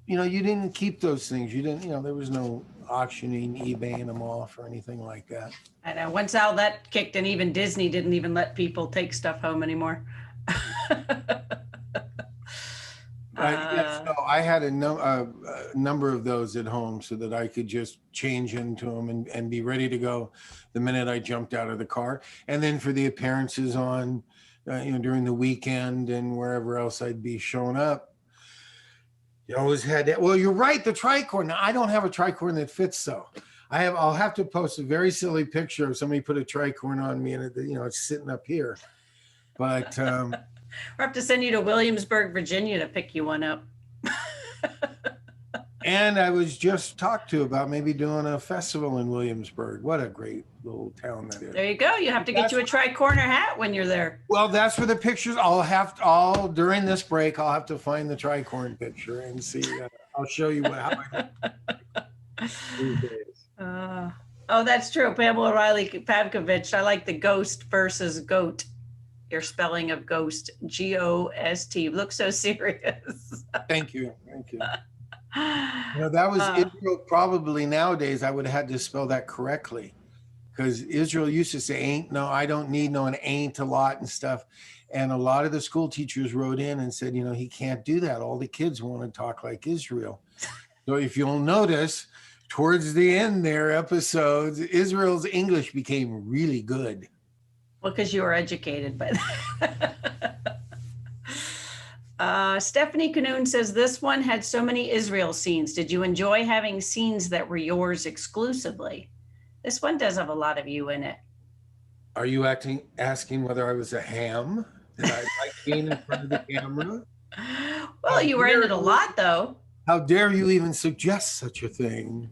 you didn't keep those things. You didn't, there was no auctioning, eBaying them off or anything like that. I know. Once all that kicked in, even Disney didn't even let people take stuff home anymore. I had a number of those at home so that I could just change into them and be ready to go the minute I jumped out of the car. And then for the appearances on, during the weekend and wherever else I'd be showing up, you always had that. Well, you're right, the tricorn. Now, I don't have a tricorn that fits though. I'll have to post a very silly picture of somebody put a tricorn on me and it's sitting up here. But we'll have to send you to Williamsburg, Virginia to pick you one up. And I was just talked to about maybe doing a festival in Williamsburg. What a great little town that is. There you go. You have to get you a tri-corner hat when you're there. Well, that's where the pictures. During this break, I'll have to find the tricorn picture and see. I'll show you how I these days. Oh, that's true. Pamela Riley Pavkovich. I like the ghost versus goat. Your spelling of ghost, G-O-S-T. You look so serious. Thank you. That was Israel. Probably nowadays I would have had to spell that correctly, because Israel used to say ain't, no, I don't need no, and ain't a lot and stuff. And a lot of the school teachers wrote in and said, he can't do that. All the kids want to talk like Israel. So if you'll notice, towards the end there, episodes, Israel's English became really good. Well, because you were educated by that. Stephanie Canoon says, this one had so many Israel scenes. Did you enjoy having scenes that were yours exclusively? This one does have a lot of you in it. Are you asking whether I was a ham? Did I like being in front of the camera? Well, you were in it a lot, though. How dare you even suggest such a thing?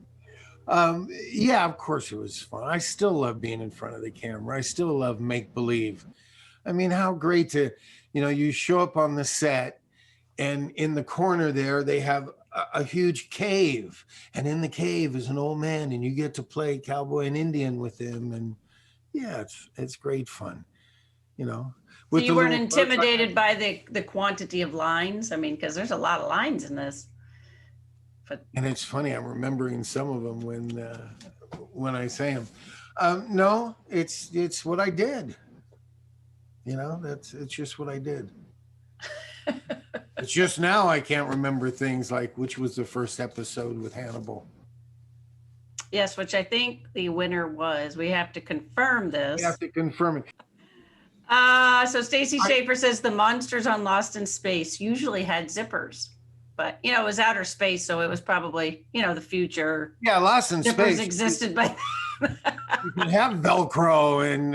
Yeah, of course it was fun. I still love being in front of the camera. I still love make-believe. I mean, how great to, you show up on the set and in the corner there, they have a huge cave. And in the cave is an old man and you get to play cowboy and Indian with him. And yeah, it's great fun, So you weren't intimidated by the quantity of lines? I mean, because there's a lot of lines in this. And it's funny, I'm remembering some of them when I say them. No, it's what I did. It's just what I did. It's just now I can't remember things like which was the first episode with Hannibal. Yes, which I think the winner was. We have to confirm this. We have to confirm it. So Stacy Schaefer says the monsters on Lost in Space usually had zippers, but it was outer space, so it was probably the future. Yeah, Lost in Zippers Space existed by. You can have Velcro, and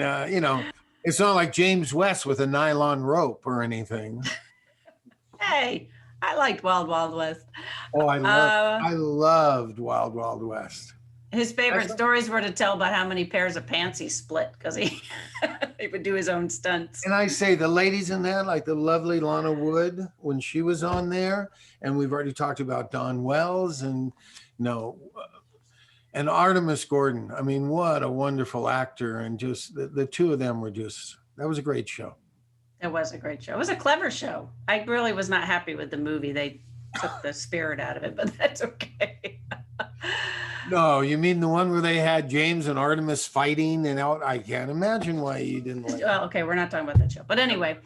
it's not like James West with a nylon rope or anything. Hey, I liked Wild Wild West. Oh, I loved Wild Wild West. His favorite stories were to tell about how many pairs of pants he split because he would do his own stunts. And I say the ladies in that, like the lovely Lana Wood when she was on there, and we've already talked about Don Wells and and Artemis Gordon. I mean, what a wonderful actor, and just the two of them were that was a great show. It was a great show. It was a clever show. I really was not happy with the movie. They took the spirit out of it, but that's okay. No, you mean the one where they had James and Artemis fighting and out? I can't imagine why you didn't like it. Well, okay, we're not talking about that show. But anyway,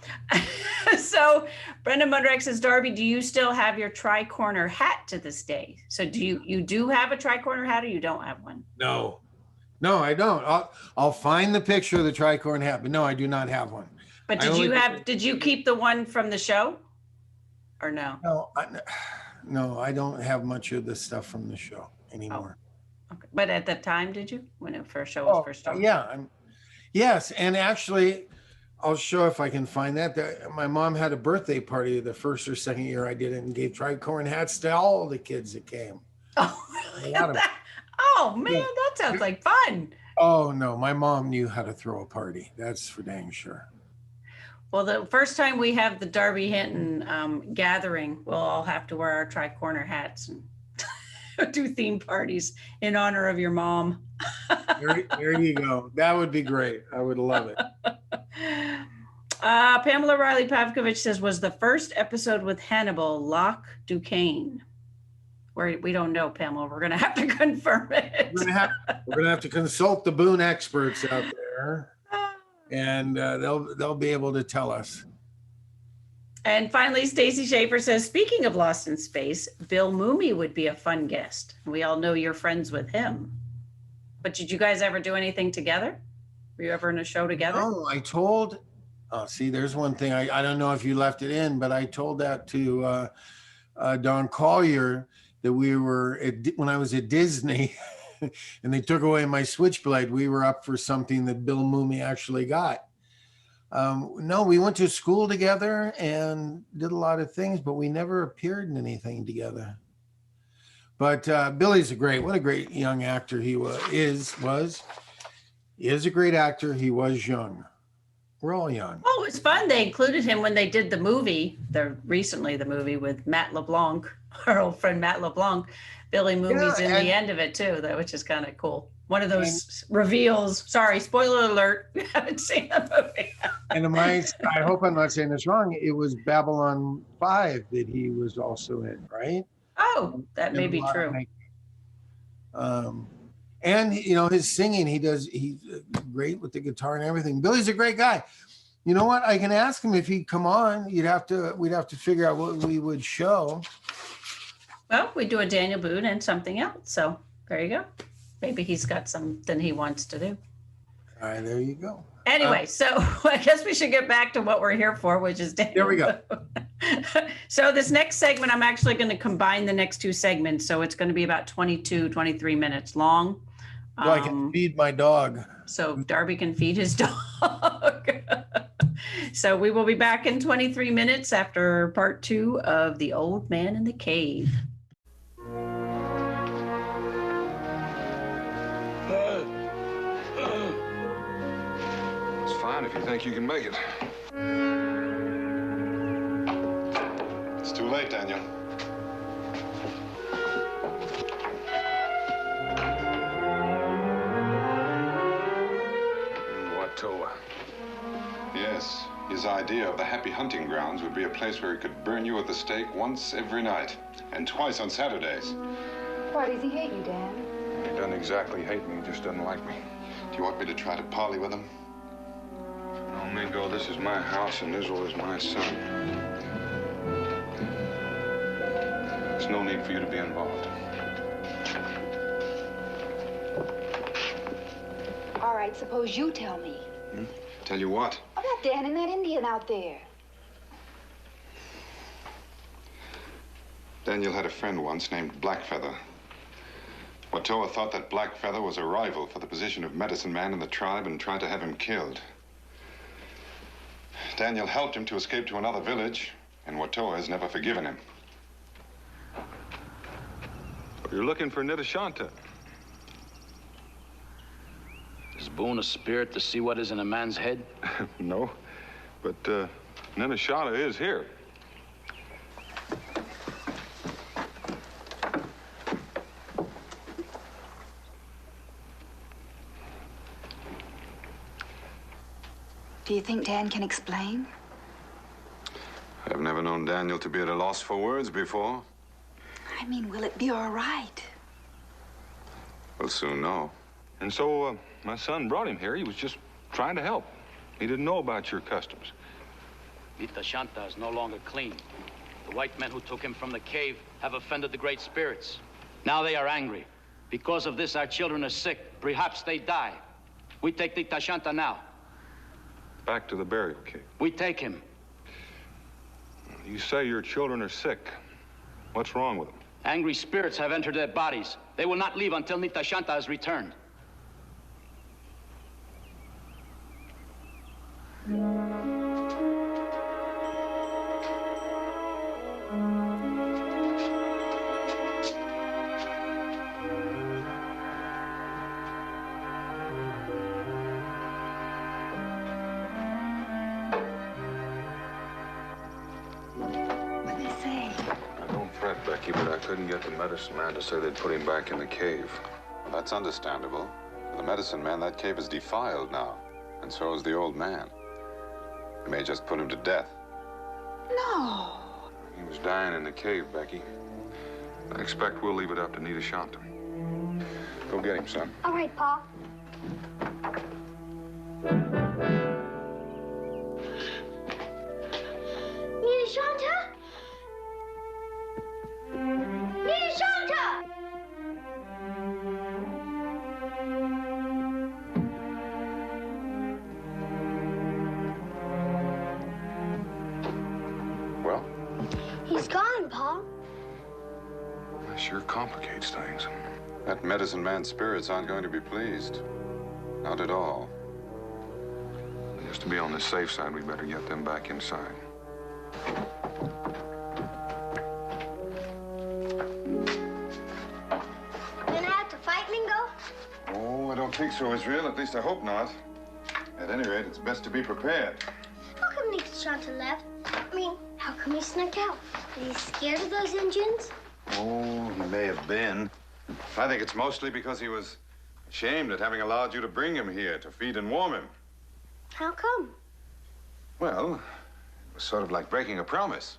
so Brenda Mundrack says, Darby, do you still have your tri-corner hat to this day? So do you do have a tri-corner hat or you don't have one? No, I don't. I'll find the picture of the tri-corner hat, but no, I do not have one. But did you keep the one from the show or no? No, I don't have much of the stuff from the show anymore. Oh. Okay. But at the time, did you? When it first show was first started? Yeah. Yes. And actually, I'll show if I can find that. My mom had a birthday party the first or second year I did it and gave tricorn hats to all the kids that came. Oh, oh man, that sounds like fun. Oh, no. My mom knew how to throw a party. That's for dang sure. Well, the first time we have the Darby Hinton gathering, we'll all have to wear our tri-corner hats and do theme parties in honor of your mom. There you go. That would be great. I would love it. Pamela Riley Pavkovich says, was the first episode with Hannibal Locke Duquesne? We don't know, Pamela. We're going to have to confirm it. We're going to have to consult the Boone experts out there, and they'll be able to tell us. And finally, Stacy Schaefer says, speaking of Lost in Space, Bill Mumy would be a fun guest. We all know you're friends with him. But did you guys ever do anything together? Were you ever in a show together? No, see, there's one thing. I don't know if you left it in, but I told that to Don Collier that we were, when I was at Disney and they took away my switchblade, we were up for something that Bill Mumy actually got. No, we went to school together and did a lot of things, but we never appeared in anything together. But Billy's what a great young actor he is a great actor. He was young. We're all young. Oh, it's fun. They included him when they did the movie, recently the movie with Matt LeBlanc, our old friend Matt LeBlanc. Billy Mumy's in the end of it too, which is kind of cool. One of those reveals. Sorry, spoiler alert. We haven't seen the movie. And I hope I'm not saying this wrong. It was Babylon 5 that he was also in, right? Oh, that may be true. And his singing, he's great with the guitar and everything. Billy's a great guy. You know what? I can ask him if he'd come on. We'd have to figure out what we would show. Well, we do a Daniel Boone and something else. So there you go. Maybe he's got something he wants to do. All right, there you go. Anyway, so I guess we should get back to what we're here for, which is Daniel. There we go. So this next segment, I'm actually going to combine the next two segments. So it's going to be about 23 minutes long. Well, I can feed my dog. So Darby can feed his dog. So we will be back in 23 minutes after part 2 of The Old Man in the Cave. It's fine if you think you can make it. It's too late, Daniel. Watoa. Yes, his idea of the happy hunting grounds would be a place where he could burn you at the stake once every night and twice on Saturdays. Why does he hate you, Dan? He doesn't exactly hate me, he just doesn't like me. Do you want me to try to parley with him? No, Mingo, this is my house and Israel is my son. There's no need for you to be involved. All right, suppose you tell me. Tell you what? Oh, that Dan and that Indian out there. Daniel had a friend once named Blackfeather. Watoa thought that Blackfeather was a rival for the position of medicine man in the tribe and tried to have him killed. Daniel helped him to escape to another village, and Watoa has never forgiven him. You're looking for Nitashanta. Is Boone a spirit to see what is in a man's head? No, but Nitashanta is here. Do you think Dan can explain? I've never known Daniel to be at a loss for words before. I mean, will it be all right? We'll soon know. And so my son brought him here. He was just trying to help. He didn't know about your customs. Nitashanta is no longer clean. The white men who took him from the cave have offended the great spirits. Now they are angry. Because of this, our children are sick. Perhaps they die. We take Nitashanta now. Back to the burial cave. We take him. You say your children are sick. What's wrong with them? Angry spirits have entered their bodies. They will not leave until Nitashanta has returned. Becky, but I couldn't get the medicine man to say they'd put him back in the cave. Well, that's understandable. For the medicine man, that cave is defiled now, and so is the old man. They may just put him to death. No. He was dying in the cave, Becky. I expect we'll leave it up to Nitashanta. Go get him, son. All right, Pa. Nitashanta? Nitashanta! Well? He's gone, Pa. That sure complicates things. That medicine man's spirits aren't going to be pleased. Not at all. Just to be on the safe side, we better get them back inside. Oh, I don't think so, Israel. At least I hope not. At any rate, it's best to be prepared. How come Nitashanta left? I mean, how come he snuck out? Are you scared of those Indians? Oh, he may have been. I think it's mostly because he was ashamed at having allowed you to bring him here to feed and warm him. How come? Well, it was sort of like breaking a promise.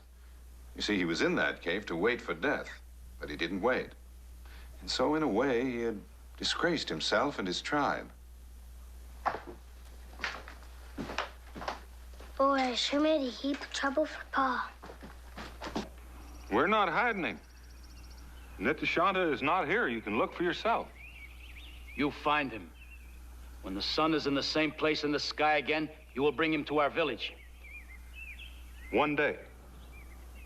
You see, he was in that cave to wait for death, but he didn't wait. And so, in a way, he had disgraced himself and his tribe. Boy, I sure made a heap of trouble for Pa. We're not hiding him. Nitashanta is not here. You can look for yourself. You find him. When the sun is in the same place in the sky again, you will bring him to our village. One day.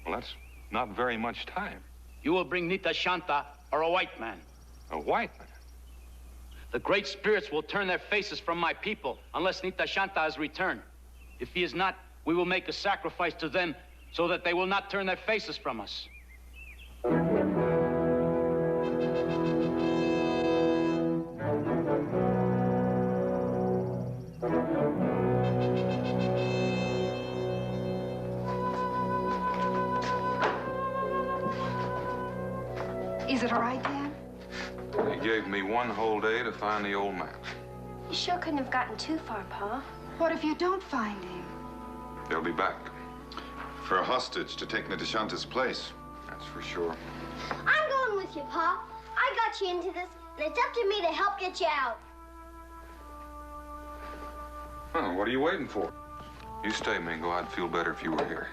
Well, that's not very much time. You will bring Nitashanta or a white man. A white man? The great spirits will turn their faces from my people unless Nitashanta has returned. If he is not, we will make a sacrifice to them so that they will not turn their faces from us. Is it all right, Dan? They gave me one whole day to find the old man. You sure couldn't have gotten too far, Pa. What if you don't find him? They'll be back. For a hostage to take Nitashanta's place. That's for sure. I'm going with you, Pa. I got you into this, and it's up to me to help get you out. Well, what are you waiting for? You stay, Mingo. I'd feel better if you were here.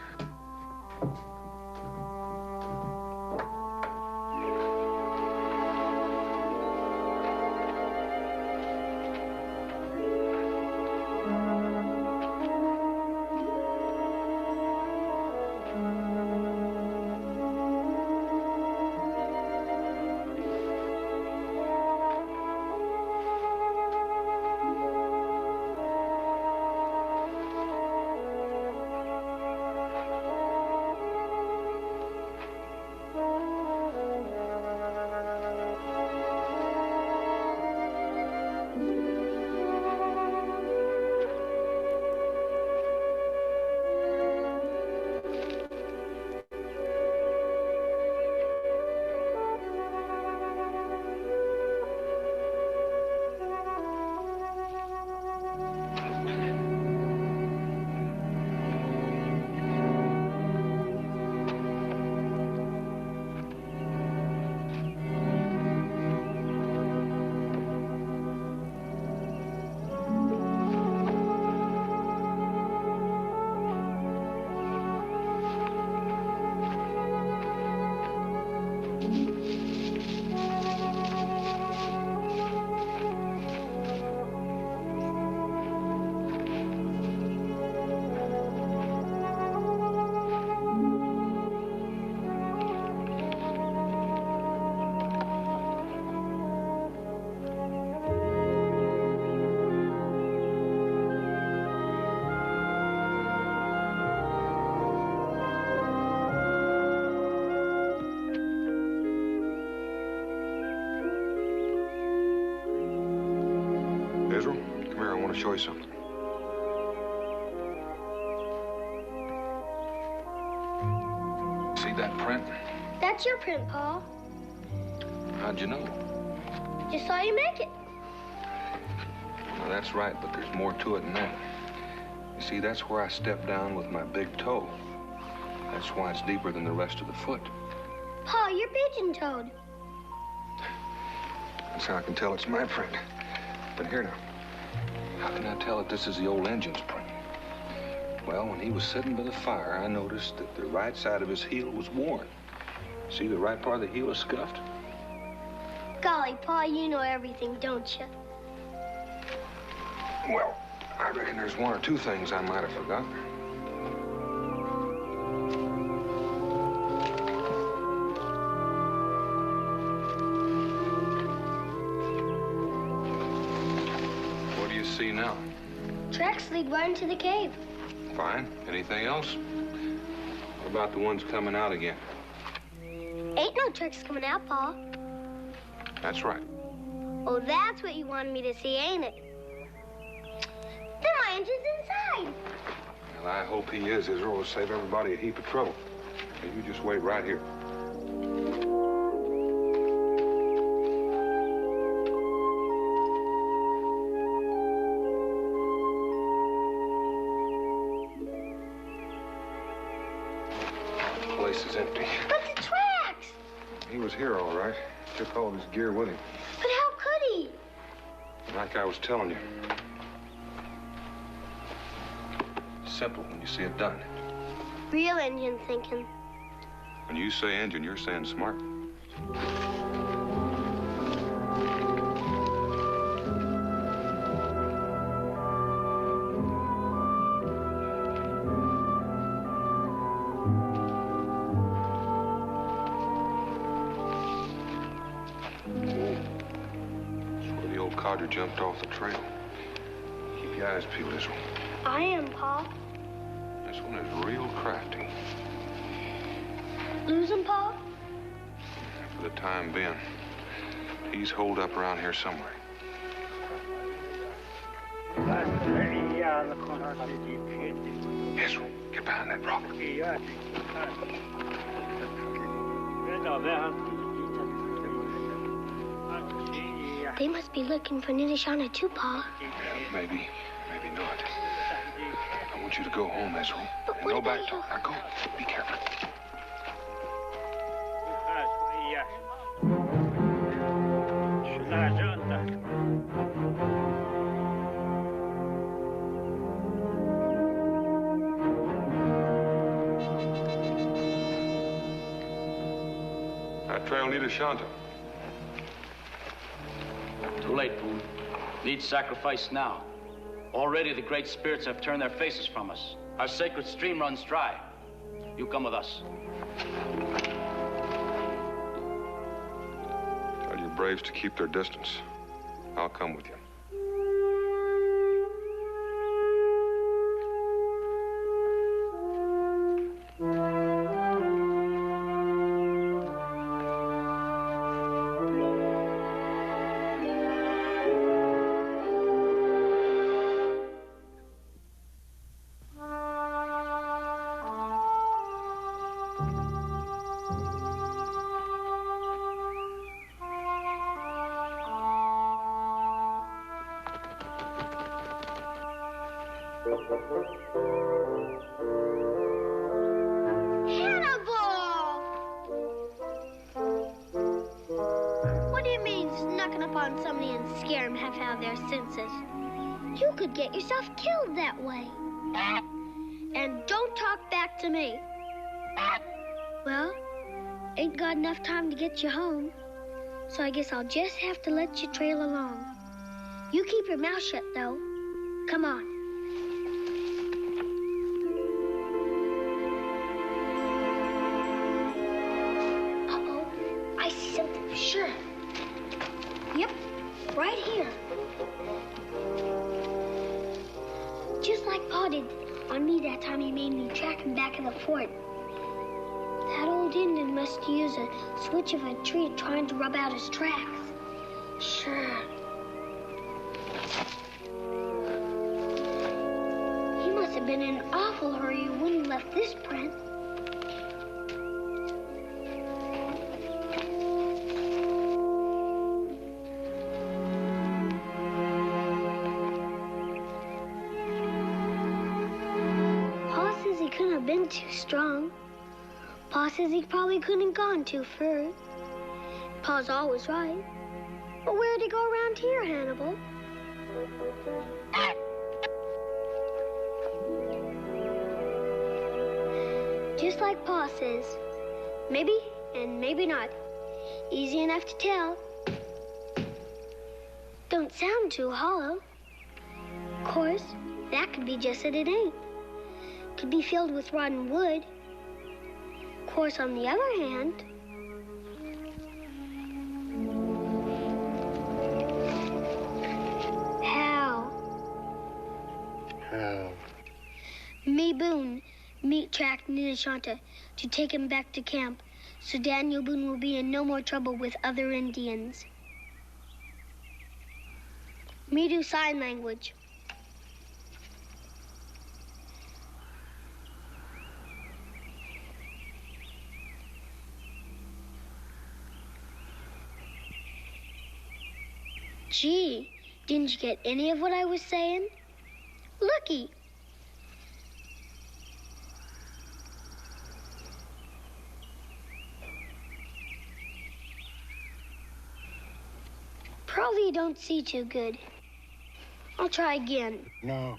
to show you something. See that print? That's your print, Pa. How'd you know? Just saw you make it. Well, that's right, but there's more to it than that. You see, that's where I stepped down with my big toe. That's why it's deeper than the rest of the foot. Pa, you're pigeon-toed. That's how I can tell it's my print. But here now, how can I tell that this is the old engine's print? Well, when he was sitting by the fire, I noticed that the right side of his heel was worn. See, the right part of the heel is scuffed. Golly, Pa, you know everything, don't you? Well, I reckon there's one or two things I might have forgotten. What do you see now? Tracks lead right into the cave. Fine. Anything else? What about the ones coming out again? Ain't no tracks coming out, Pa. That's right. Oh, that's what you wanted me to see, ain't it? Then my engine's inside. Well, I hope he is. Israel will save everybody a heap of trouble. Hey, you just wait right here. The place is empty. But the tracks! He was here, all right. Took all of his gear with him. But how could he? Like I was telling you. Simple when you see it done. Real engine thinking. When you say engine, you're saying smart. Codger jumped off the trail. Keep your eyes peeled, this one. I am, Pa. This one is real crafty. Lose him, Pa? For the time being. He's holed up around here somewhere. Israel, get behind that rock. They must be looking for Nidishana too, Pa. Maybe, maybe not. I want you to go home, Israel. But And what no about back talk. Now go. Be careful. That trail needed Shanta. Too late, Boone. Need sacrifice now. Already the great spirits have turned their faces from us. Our sacred stream runs dry. You come with us. Tell your braves to keep their distance. I'll come with you. Hannibal! What do you mean, snucking up on somebody and scare them half out of their senses? You could get yourself killed that way. And don't talk back to me. Well, ain't got enough time to get you home, so I guess I'll just have to let you trail along. You keep your mouth shut, though. Come on. Uh-oh, I see something for sure. Yep, right here. Just like Pa did on me that time he made me track him back in the fort. That old Indian must use a switch of a tree trying to rub out his tracks. Sure. have been in an awful hurry, you wouldn't have left this print. Pa says he couldn't have been too strong. Pa says he probably couldn't have gone too far. Pa's always right. But where'd he go around here, Hannibal? Just like Pa says. Maybe and maybe not. Easy enough to tell. Don't sound too hollow. Of course, that could be just that it ain't. Could be filled with rotten wood. Of course, on the other hand, How? me, Boone, meat tracked Nina Shanta to take him back to camp so Daniel Boone will be in no more trouble with other Indians. Me do sign language. Gee, didn't you get any of what I was saying? Looky. Probably you don't see too good. I'll try again. No.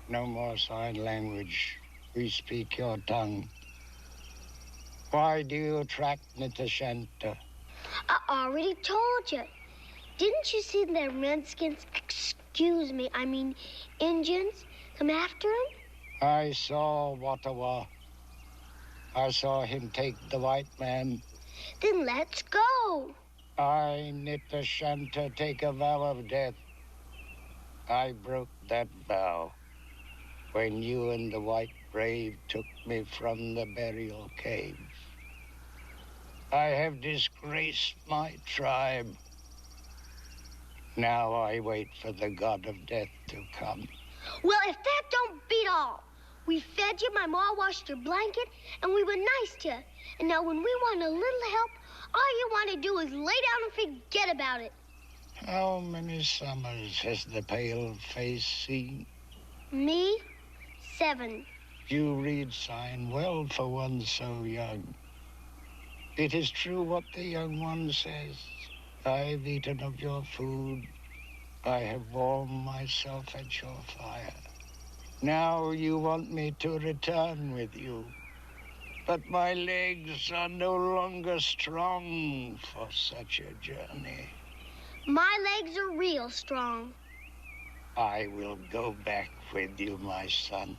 No more sign language. We speak your tongue. Why do you track Nitashanta? I already told you. Didn't you see the Redskins, excuse me, I mean Indians, come after him? I saw Watawa. I saw him take the white man. Then let's go. I, Nitashanta, take a vow of death. I broke that vow when you and the white brave took me from the burial cave. I have disgraced my tribe. Now I wait for the god of death to come. Well, if that don't beat all. We fed you, my ma washed your blanket, and we were nice to you. And now when we want a little help, all you want to do is lay down and forget about it. How many summers has the pale face seen? Me? 7. You read sign well for one so young. It is true what the young one says. I've eaten of your food. I have warmed myself at your fire. Now you want me to return with you. But my legs are no longer strong for such a journey. My legs are real strong. I will go back with you, my son.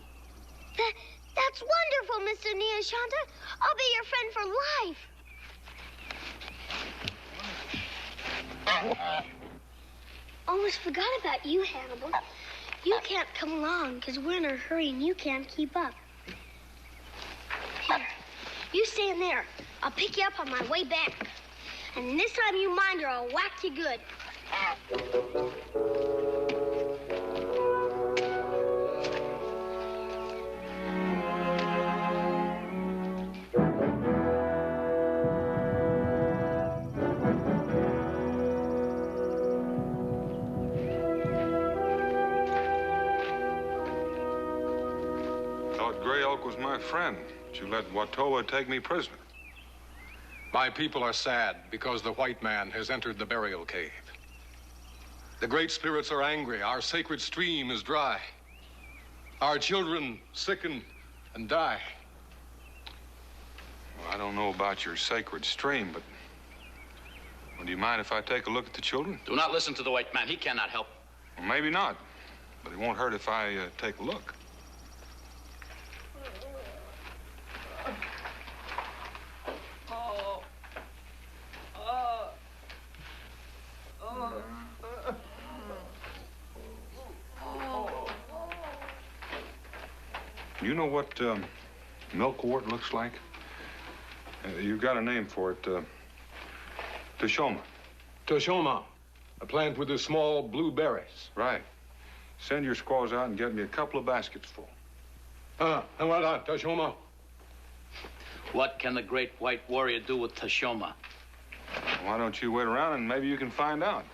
That's wonderful, Mr. Niyashanta. I'll be your friend for life. Almost forgot about you, Hannibal. You can't come along because we're in a hurry and you can't keep up. Here, you stand there. I'll pick you up on my way back. And this time you mind or I'll whack you good. Thought Gray Oak was my friend, but you let Watoa take me prisoner. My people are sad because the white man has entered the burial cave. The great spirits are angry. Our sacred stream is dry. Our children sicken and die. Well, I don't know about your sacred stream, but well, do you mind if I take a look at the children? Do not listen to the white man. He cannot help. Well, maybe not, but it won't hurt if I take a look. You know what milkwort looks like? You've got a name for it. Toshoma. Toshoma, a plant with the small blue berries. Right. Send your squaws out and get me a couple of baskets full. And what on, Tashoma? What can the great white warrior do with Tashoma? Why don't you wait around and maybe you can find out?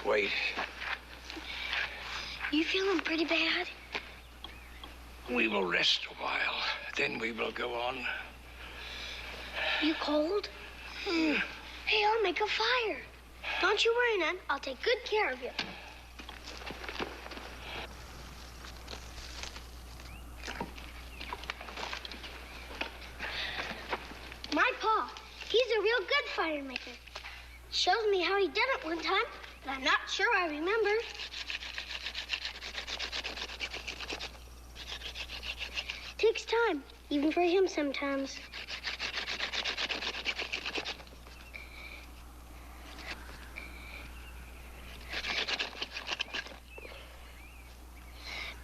Wait. You feeling pretty bad? We will rest a while, then we will go on. You cold? Hey, I'll make a fire. Don't you worry, Nan. I'll take good care of you. My pa, he's a real good fire maker. Shows me how he did it one time, but I'm not sure I remember. Takes time, even for him sometimes.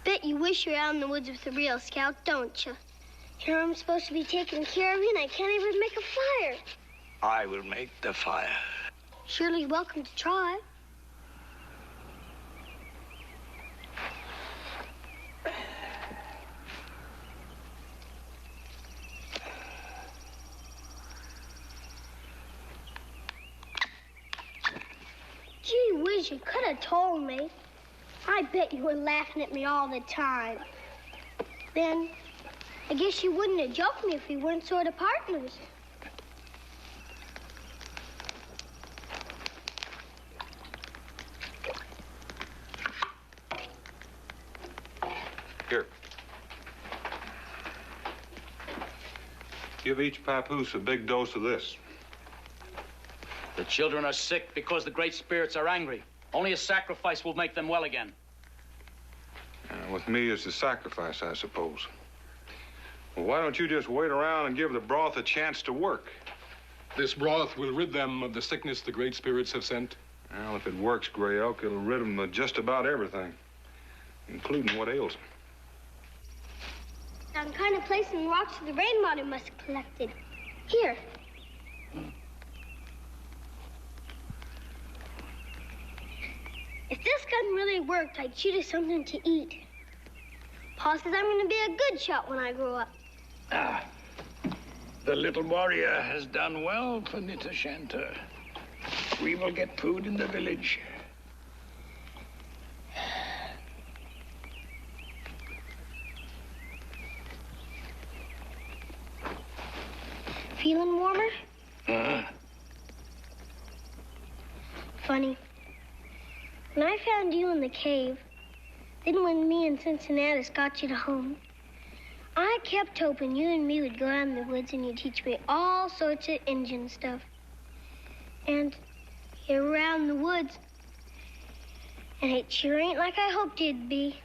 Bet you wish you were out in the woods with a real scout, don't you? Here I'm supposed to be taking care of you, and I can't even make a fire. I will make the fire. Surely welcome to try. Gee whiz, you could have told me. I bet you were laughing at me all the time. Then, I guess you wouldn't have joked me if we weren't sort of partners. Here. Give each papoose a big dose of this. The children are sick because the great spirits are angry. Only a sacrifice will make them well again. With me, it's a sacrifice, I suppose. Well, why don't you just wait around and give the broth a chance to work? This broth will rid them of the sickness the great spirits have sent. Well, if it works, Gray Elk, it'll rid them of just about everything, including what ails them. I'm kind of placing rocks the rain water must have collected. Here. If this gun really worked, I'd shoot us something to eat. Pa says I'm going to be a good shot when I grow up. Ah, the little warrior has done well for Nitashanta. We will get food in the village. Feeling warmer? Funny. When I found you in the cave, then when me and Cincinnatus got you to home, I kept hoping you and me would go out in the woods and you'd teach me all sorts of Indian stuff. And you're around the woods, and it sure ain't like I hoped it'd be.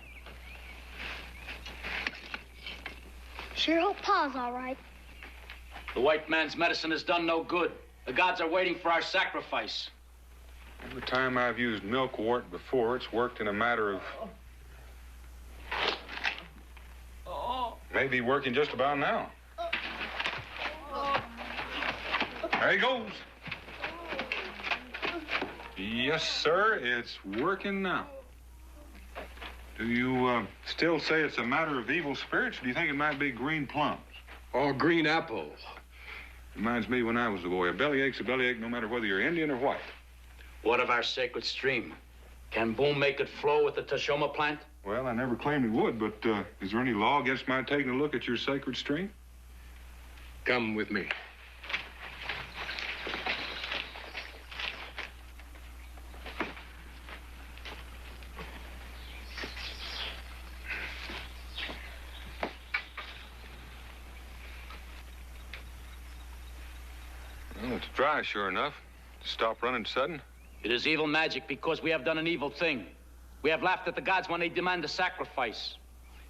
Sure hope Pa's all right. The white man's medicine has done no good. The gods are waiting for our sacrifice. Every time I've used milkwort before, it's worked in a matter of... Maybe working just about now. There he goes. Yes, sir, it's working now. Do you still say it's a matter of evil spirits, or do you think it might be green plums? Or green apple. Reminds me when I was a boy, a bellyache's a bellyache no matter whether you're Indian or white. What of our sacred stream? Can Boone make it flow with the Tashoma plant? Well, I never claimed he would, but is there any law against my taking a look at your sacred stream? Come with me. Well, it's dry, sure enough. Stop running sudden. It is evil magic because we have done an evil thing. We have laughed at the gods when they demand a sacrifice.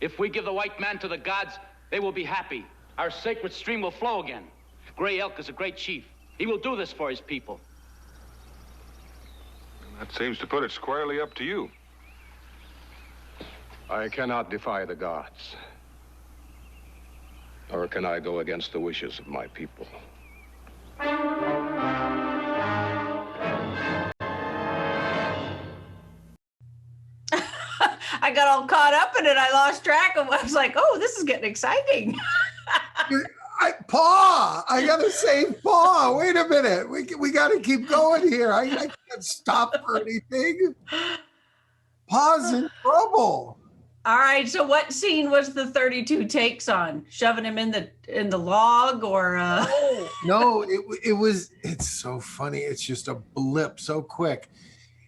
If we give the white man to the gods, they will be happy. Our sacred stream will flow again. Gray Elk is a great chief. He will do this for his people. That seems to put it squarely up to you. I cannot defy the gods. Nor can I go against the wishes of my people. I got all caught up in it. I lost track of. I was like, "Oh, this is getting exciting." Paw, I gotta say, Paw. Wait a minute, we got to keep going here. I can't stop for anything. Paw's in trouble. All right. So, what scene was the 32 takes on? Shoving him in the log, or? No, it was. It's so funny. It's just a blip, so quick.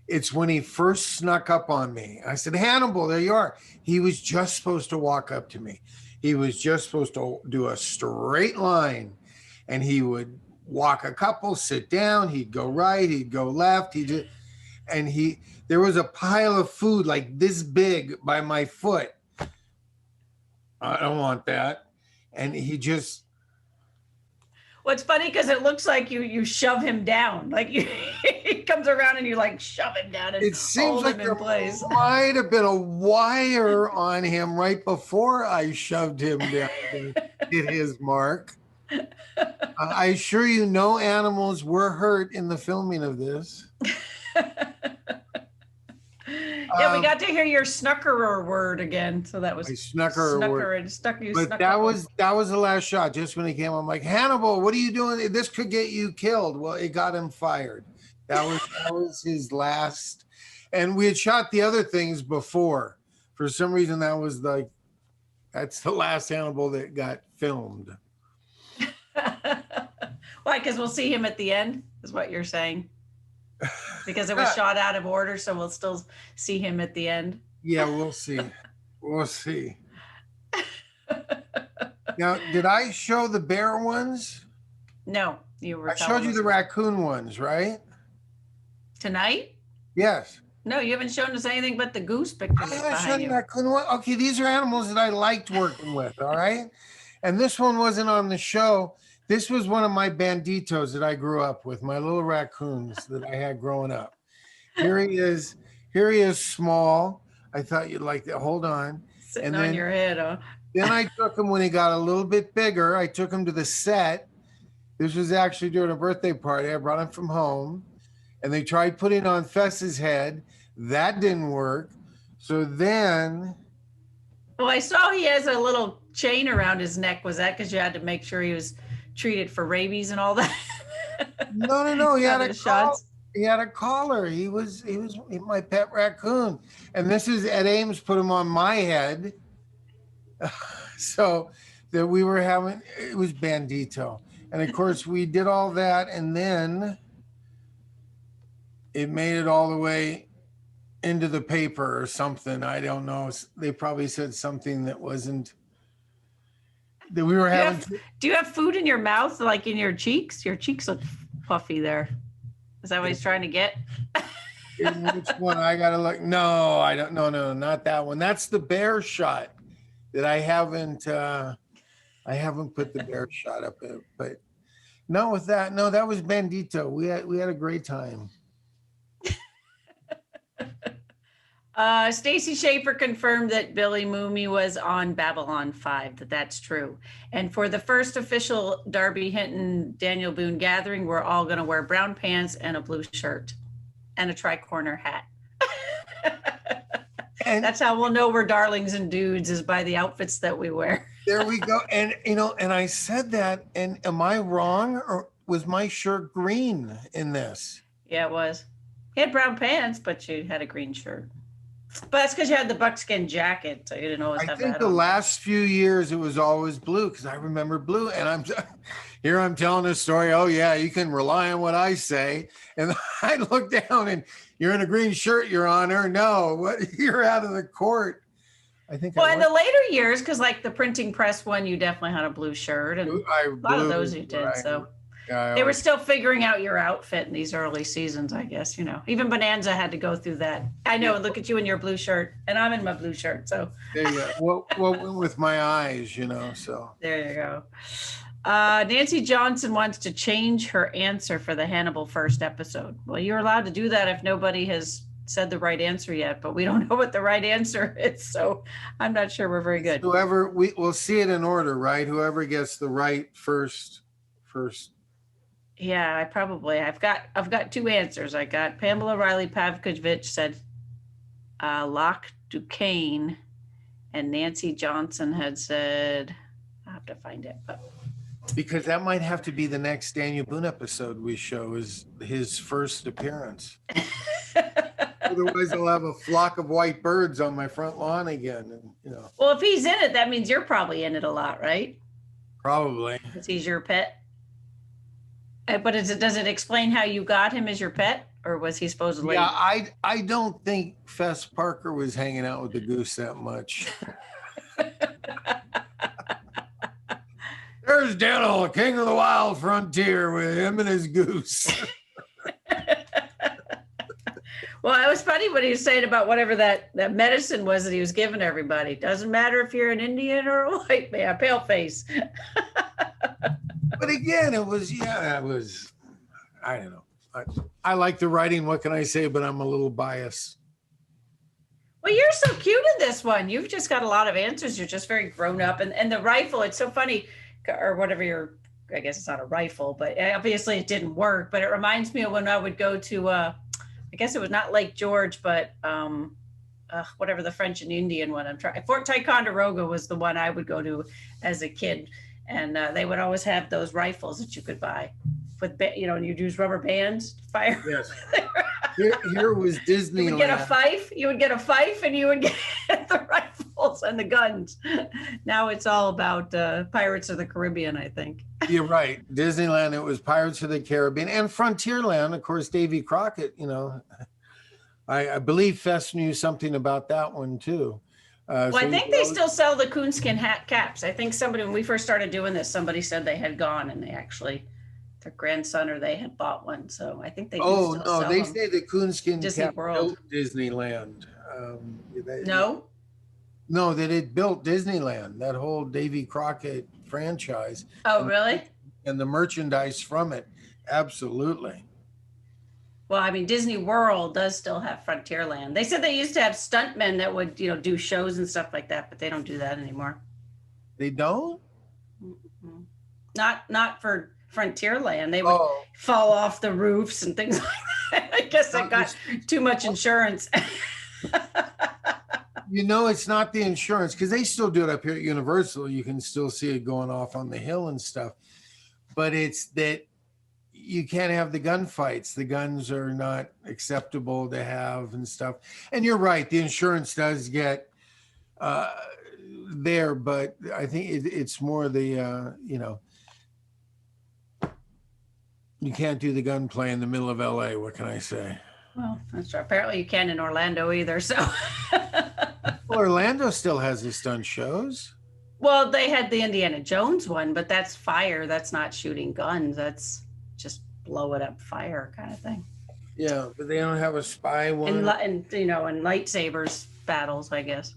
It's when he first snuck up on me. I said, Hannibal, there you are. He was just supposed to walk up to me. He was just supposed to do a straight line, and he would walk a couple, sit down. He'd go right, he'd go left. There was a pile of food like this big by my foot. I don't want that. And he just. Well, it's funny because it looks like you shove him down. Like he comes around and you like shove him down and it seems hold like him in there place. might have been a wire on him right before I shoved him down to hit his mark. I assure you, no animals were hurt in the filming of this. Yeah, we got to hear your snuckerer word again. So that was snuckerer word. But that was the last shot. Just when he came, I'm like, Hannibal, what are you doing? This could get you killed. Well, it got him fired. That was his last. And we had shot the other things before. For some reason, that's the last Hannibal that got filmed. Why? Because we'll see him at the end, is what you're saying. Because it was shot out of order, so we'll still see him at the end. Yeah, we'll see. We'll see. Now, did I show the bear ones? No, you were. I showed you the raccoon ones, right? Tonight? Yes. No, you haven't shown us anything but the goose pictures. I haven't shown you the raccoon one. Okay, these are animals that I liked working with, all right? And this one wasn't on the show. This was one of my banditos that I grew up with, my little raccoons that I had growing up. Here he is small. I thought you'd like that. Hold on. Sitting on your head, huh? Then I took him when he got a little bit bigger. I took him to the set. This was actually during a birthday party. I brought him from home. And they tried putting on Fess's head. That didn't work. So then... Well, I saw he has a little chain around his neck. Was that because you had to make sure he was treated for rabies and all that? No. He had a collar. He was my pet raccoon. And this is Ed Ames put him on my head. So that we were having, it was Bandito. And of course we did all that, and then it made it all the way into the paper or something. I don't know. They probably said something that wasn't, that we were having. Do you have food in your mouth, like in your cheeks? Your cheeks look puffy there. Is that what he's trying to get? Which one? I gotta look. No, I don't. No, not that one. That's the bear shot that I haven't put the bear shot up in. But no, with that, no, that was Bandito. We had a great time. Stacy Schaefer confirmed that Billy Mooney was on Babylon 5, that's true. And for the first official Darby Hinton, Daniel Boone gathering, we're all going to wear brown pants and a blue shirt and a tri-corner hat. And that's how we'll know we're darlings and dudes, is by the outfits that we wear. There we go. And, and I said that, and am I wrong, or was my shirt green in this? Yeah, it was. He had brown pants, but you had a green shirt. But that's because you had the buckskin jacket, so you didn't always have that. I think the last few years it was always blue, because I remember blue. And I'm telling this story. Oh yeah, you can rely on what I say. And I look down, and you're in a green shirt, Your Honor. No, what? You're out of the court. I think. Well, in the later years, because like the printing press one, you definitely had a blue shirt, and a lot of those you did. Right. So. Yeah, they were still figuring out your outfit in these early seasons, I guess, Even Bonanza had to go through that. I know, and look at you in your blue shirt, and I'm in my blue shirt, so. There you go. Well, with my eyes, so. There you go. Nancy Johnson wants to change her answer for the Hannibal first episode. Well, you're allowed to do that if nobody has said the right answer yet, but we don't know what the right answer is. So I'm not sure we're very good. Whoever, we'll see it in order, right? Whoever gets the right first. Yeah, I've got two answers. I got Pamela Riley Pavkovich said Locke Duquesne, and Nancy Johnson had said, I'll have to find it, but Because that might have to be the next Daniel Boone episode we show, is his first appearance. Otherwise, I'll have a flock of white birds on my front lawn again. And, you know, well, if he's in it, that means you're probably in it a lot, right? probably. Because he's your pet. But does it explain how you got him as your pet, or was he supposedly? Yeah, I don't think Fess Parker was hanging out with the goose that much. There's Daniel, king of the wild frontier, with him and his goose. Well, it was funny what he was saying about whatever that medicine was that he was giving everybody. Doesn't matter if you're an Indian or a white man, pale face. But again, I don't know. I like the writing. What can I say? But I'm a little biased. Well, you're so cute in this one. You've just got a lot of answers. You're just very grown up. And the rifle, it's so funny, or whatever I guess it's not a rifle, but obviously it didn't work. But it reminds me of when I would go to, I guess it was not Lake George, but whatever the French and Indian one I'm trying. Fort Ticonderoga was the one I would go to as a kid. And they would always have those rifles that you could buy with, and you'd use rubber bands to fire. Yes. Here was Disneyland. You would get a fife. You would get a fife, and you would get the rifles and the guns. Now it's all about Pirates of the Caribbean, I think. You're right. Disneyland, it was Pirates of the Caribbean, and Frontierland, of course, Davy Crockett. I believe Fess knew something about that one too. Well, I think they still sell the coonskin hat caps. I think when we first started doing this, somebody said they had gone, and they actually, their grandson or they had bought one. So I think they. Oh no, they say the coonskin Disney cap World. built Disneyland. No, that it built Disneyland. That whole Davy Crockett franchise. Oh, really? And the merchandise from it, absolutely. Well, I mean, Disney World does still have Frontierland. They said they used to have stuntmen that would, do shows and stuff like that, but they don't do that anymore. They don't? Mm-hmm. Not for Frontierland. They would fall off the roofs and things like that. I guess I got too much insurance. It's not the insurance, because they still do it up here at Universal. You can still see it going off on the hill and stuff. But it's that you can't have the gunfights. The guns are not acceptable to have and stuff. And you're right, the insurance does get there, but I think it's more the, you can't do the gunplay in the middle of LA. What can I say? Well, that's right. Apparently you can't in Orlando either. So well, Orlando still has the stunt shows. Well, they had the Indiana Jones one, but that's fire. That's not shooting guns. That's just blow it up fire kind of thing. Yeah, but they don't have a spy one. And lightsabers battles, I guess.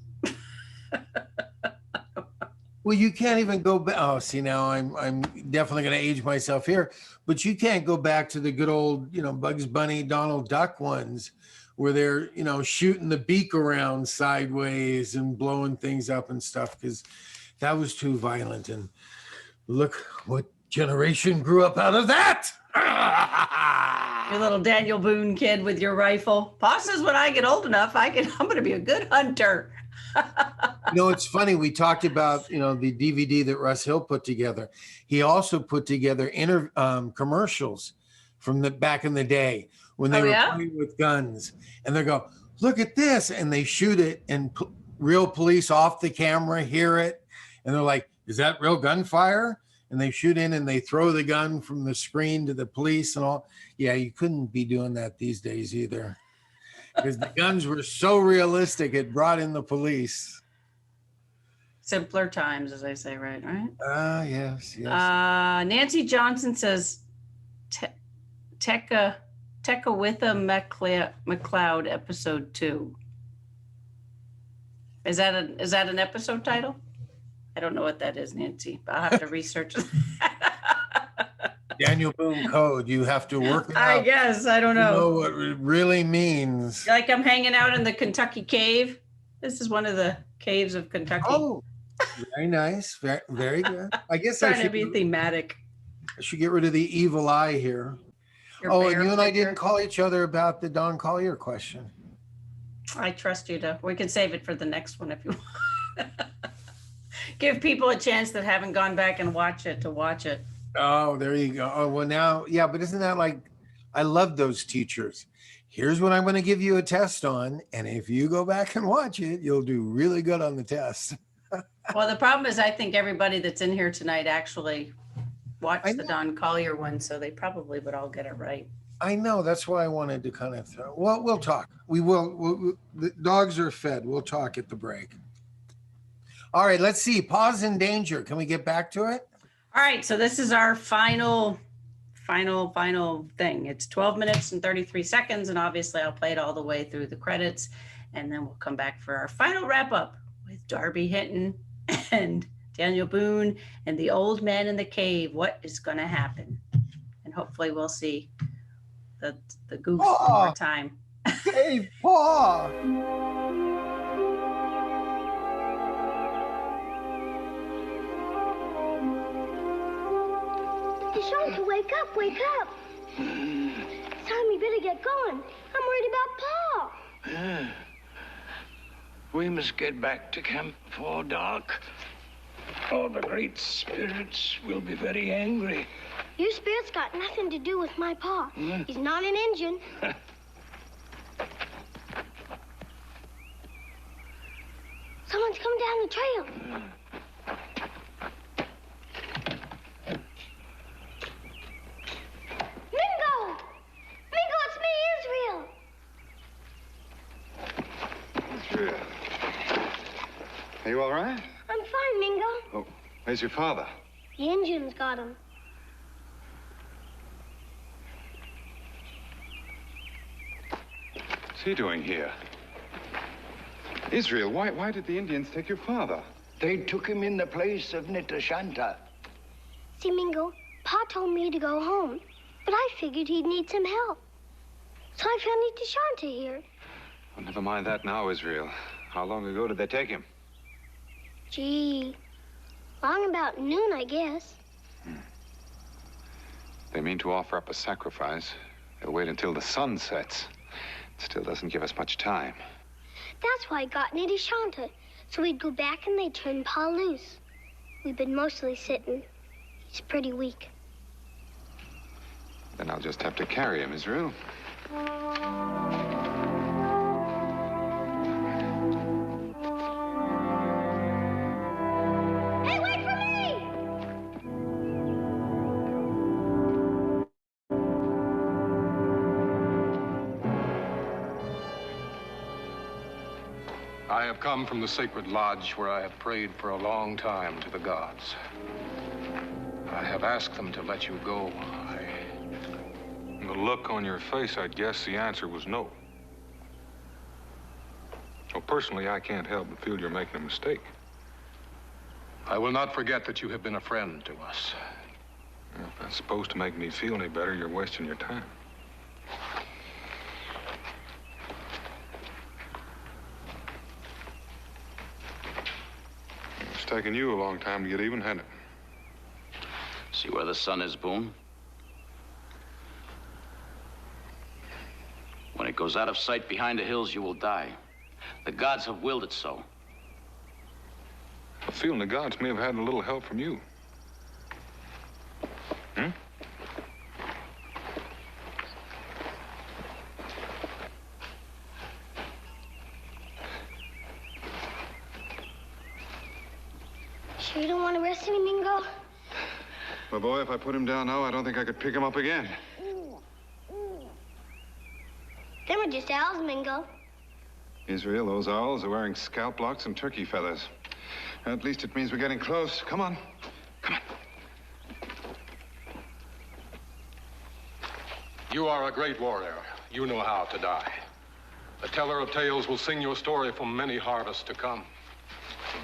Well, you can't even go back. Oh, see, now I'm definitely going to age myself here, but you can't go back to the good old, Bugs Bunny, Donald Duck ones where they're, shooting the beak around sideways and blowing things up and stuff, because that was too violent. And look what generation grew up out of that. Your little Daniel Boone kid with your rifle. Pa says when I get old enough, I'm going to be a good hunter. It's funny. We talked about, the DVD that Russ Hill put together. He also put together commercials from back in the day when they were playing with guns, and they go, look at this. And they shoot it, and real police off the camera hear it. And they're like, is that real gunfire? And they shoot in and they throw the gun from the screen to the police and all. Yeah, you couldn't be doing that these days either, because the guns were so realistic, it brought in the police. Simpler times, as I say, right? Yes. Nancy Johnson says, Tekawitha McLeod, episode 2. Is that an episode title? I don't know what that is, Nancy, but I'll have to research. Daniel Boone code. You have to work it I out. guess. I don't You know know. what it really means. Like I'm hanging out in the Kentucky cave. This is one of the caves of Kentucky. Oh, very nice. Very, very good. I guess I Trying to should, be thematic. I should get rid of the evil eye here. Your Oh, and bear you and I picture. didn't call each other about the Don Collier question. I trust you to. We can save it for the next one if you want. Give people a chance that haven't gone back and watch it to watch it. Oh, there you go. Oh, well now, yeah, but isn't that like, I love those teachers. Here's what I'm going to give you a test on. And if you go back and watch it, you'll do really good on the test. Well, the problem is I think everybody that's in here tonight actually watched the Don Collier one, so they probably would all get it right. I know. That's why I wanted to kind of throw. Well, we'll talk. We will. The dogs are fed. We'll talk at the break. All right. Let's see. Pause in danger. Can we get back to it? All right. So this is our final thing. It's 12 minutes and 33 seconds. And obviously I'll play it all the way through the credits. And then we'll come back for our final wrap up with Darby Hinton and Daniel Boone and the old man in the cave. What is going to happen? And hopefully we'll see the goose one more time. Cave paw. DeShanta, wake up, wake up. It's time we better get going. I'm worried about Pa. Yeah. We must get back to camp before dark. Or the great spirits will be very angry. Your spirit's got nothing to do with my Pa. He's not an Indian. Someone's come down the trail. Mingo! Mingo, it's me, Israel. Israel. Are you all right? I'm fine, Mingo. Oh, where's your father? The Indians got him. What's he doing here? Israel, why did the Indians take your father? They took him in the place of Nitashanta. See, Mingo, Pa told me to go home, but I figured he'd need some help. So I found Nitashanta here. Well, never mind that now, Israel. How long ago did they take him? Gee, long about noon, I guess. They mean to offer up a sacrifice. They'll wait until the sun sets. It still doesn't give us much time. That's why I got Nitashanta, so we'd go back and they'd turn Pa loose. We've been mostly sitting. He's pretty weak. Then I'll just have to carry him, Israel. Hey, wait for me! I have come from the sacred lodge where I have prayed for a long time to the gods. I have asked them to let you go. The look on your face, I'd guess the answer was no. Well, personally, I can't help but feel you're making a mistake. I will not forget that you have been a friend to us. Well, if that's supposed to make me feel any better, you're wasting your time. It's taken you a long time to get even, hasn't it? See where the sun is, Boone? When it goes out of sight behind the hills, you will die. The gods have willed it so. I feel the gods may have had a little help from you. Hmm? Sure you don't want to rest any, Mingo? My boy, if I put him down now, I don't think I could pick him up again. Them are just owls, Mingo. Israel, those owls are wearing scalp locks and turkey feathers. At least it means we're getting close. Come on. Come on. You are a great warrior. You know how to die. The teller of tales will sing your story for many harvests to come.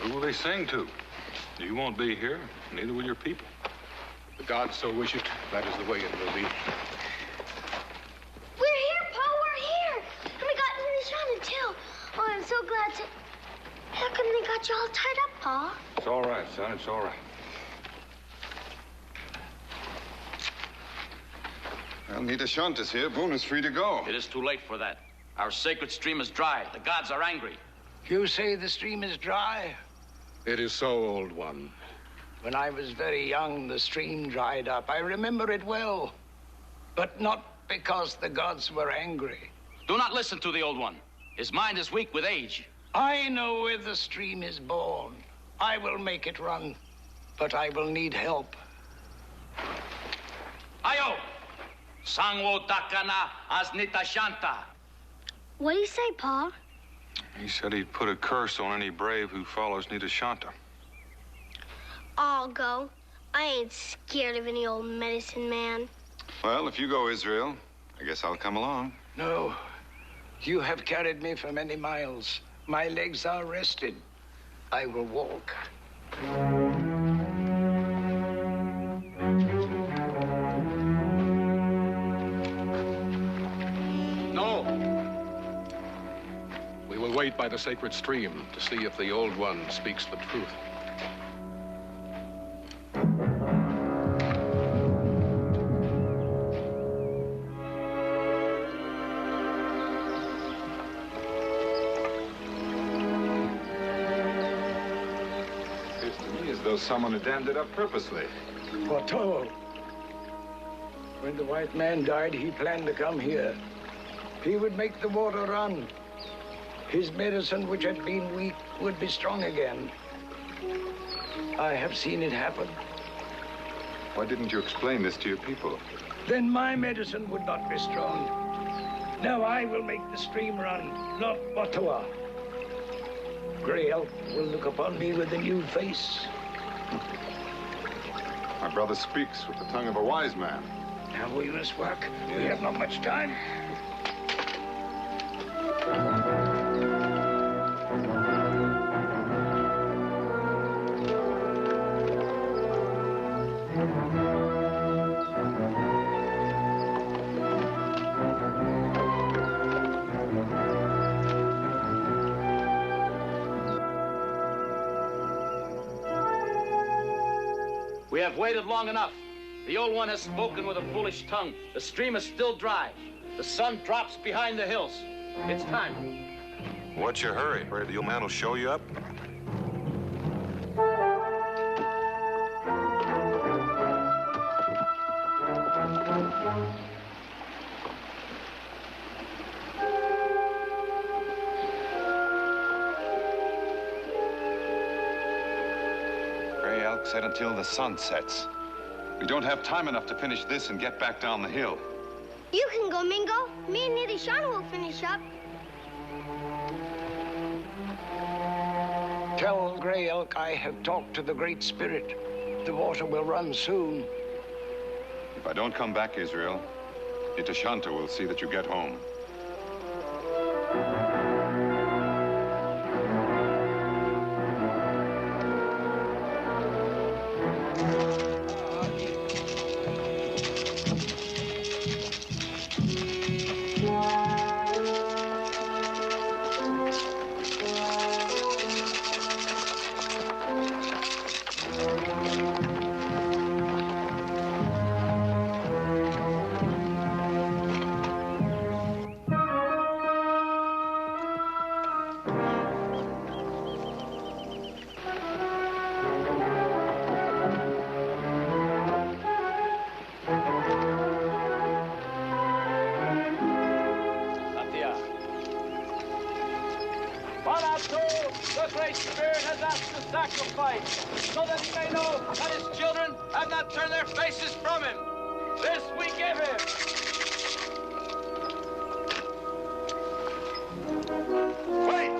Who will they sing to? You won't be here, neither will your people. The gods so wish it, that is the way it will be. We're here, Pa. We're here. And we got into the Shana, too. Oh, I'm so glad to... How come they got you all tied up, Pa? It's all right, son. It's all right. Well, Nita Shanta's here. Boone is free to go. It is too late for that. Our sacred stream is dry. The gods are angry. You say the stream is dry? It is so, old one. When I was very young, the stream dried up. I remember it well. But not because the gods were angry. Do not listen to the old one. His mind is weak with age. I know where the stream is born. I will make it run, but I will need help. Ayo! Sangwo Takana Asnita Shanta. What do you say, Pa? He said he'd put a curse on any brave who follows Nita Shanta. I'll go. I ain't scared of any old medicine man. Well, if you go, Israel, I guess I'll come along. No, you have carried me for many miles. My legs are rested. I will walk. No. We will wait by the sacred stream to see if the old one speaks the truth. Someone had dammed it up purposely. What all? When the white man died, he planned to come here. He would make the water run. His medicine, which had been weak, would be strong again. I have seen it happen. Why didn't you explain this to your people? Then my medicine would not be strong. Now I will make the stream run, not Ottawa. Gray Elk will look upon me with a new face. My brother speaks with the tongue of a wise man. Now we must work. We have not much time. We have waited long enough. The old one has spoken with a foolish tongue. The stream is still dry. The sun drops behind the hills. It's time. What's your hurry? Afraid the old man will show you up? Gray Elk said until the sun sets. We don't have time enough to finish this and get back down the hill. You can go, Mingo. Me and Nitty Shana will finish up. Tell Gray Elk I have talked to the Great Spirit. The water will run soon. If I don't come back, Israel, Nita Shanta will see that you get home. The Great Spirit has asked the sacrifice, so that he may know that his children have not turned their faces from him. This we give him. Wait!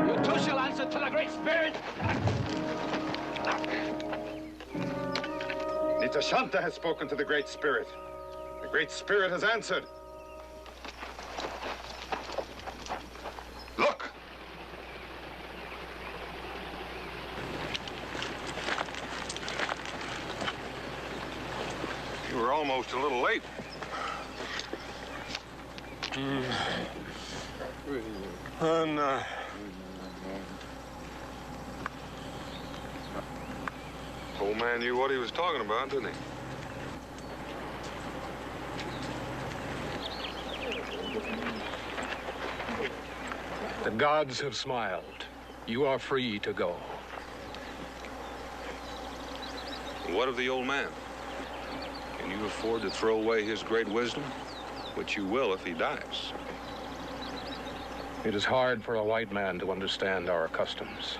You too shall answer to the Great Spirit. Rita Shanta has spoken to the Great Spirit. The Great Spirit has answered. Look! You were almost a little late. And, Old man knew what he was talking about, didn't he? the gods have smiled. You are free to go. What of the old man? Can you afford to throw away his great wisdom? Which you will if he dies. It is hard for a white man to understand our customs.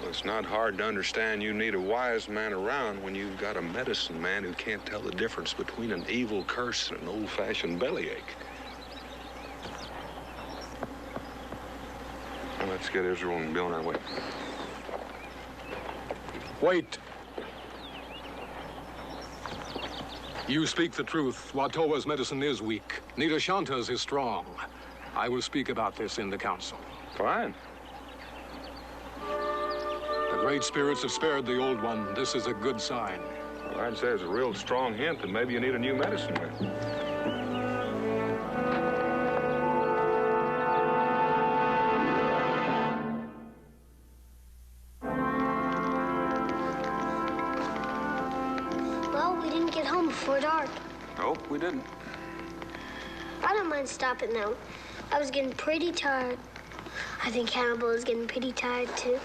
Well, it's not hard to understand you need a wise man around when you've got a medicine man who can't tell the difference between an evil curse and an old-fashioned bellyache. Well, let's get Israel and be on our way. Wait. You speak the truth. Watowa's medicine is weak. Nita Shanta's is strong. I will speak about this in the council. Fine. The great spirits have spared the old one. This is a good sign. Well, I'd say it's a real strong hint that maybe you need a new medicine man. Well, we didn't get home before dark. Nope, we didn't. I don't mind stopping though. I was getting pretty tired. I think Hannibal is getting pretty tired too.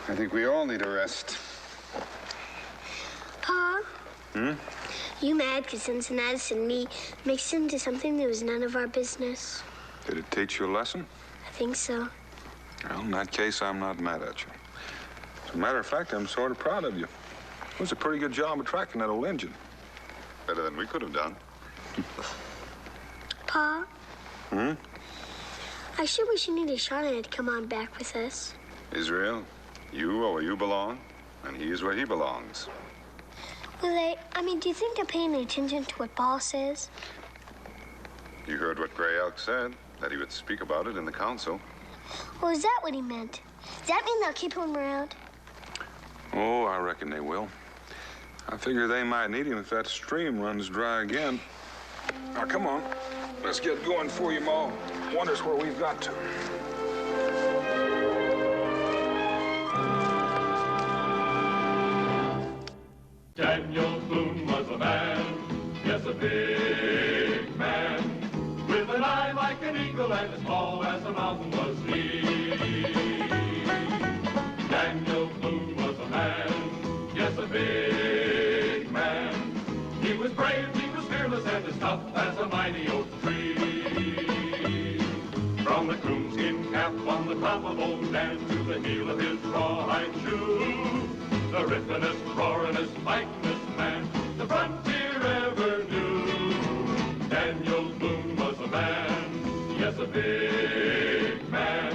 I think we all need a rest. Pa, Hmm? you mad because Cincinnatus and me mixed into something that was none of our business? Did it teach you a lesson? I think so. Well, in that case, I'm not mad at you. As a matter of fact, I'm sort of proud of you. It was a pretty good job of tracking that old engine. Better than we could have done. Pa, Hmm? I sure wish Nita Shauna had come on back with us. Israel, you are where you belong, and he is where he belongs. Will they, do you think they're paying attention to what Paul says? You heard what Grey Elk said, that he would speak about it in the council. Or is that what he meant? Does that mean they'll keep him around? Oh, I reckon they will. I figure they might need him if that stream runs dry again. Now, come on. Let's get going for you, Ma. Wonders where we've got to. Daniel Boone was a man, yes, a big man, with an eye like an eagle and as tall as a mountain was he. Daniel Boone was a man, yes, a big man. He was brave, he was fearless, and as tough as a mighty oak tree. From the coonskin cap on the top of old Dan to the heel of his rawhide shoe, the rippenest, roaringest, fightingest man the frontier ever knew. Daniel Boone was a man, yes, a big man,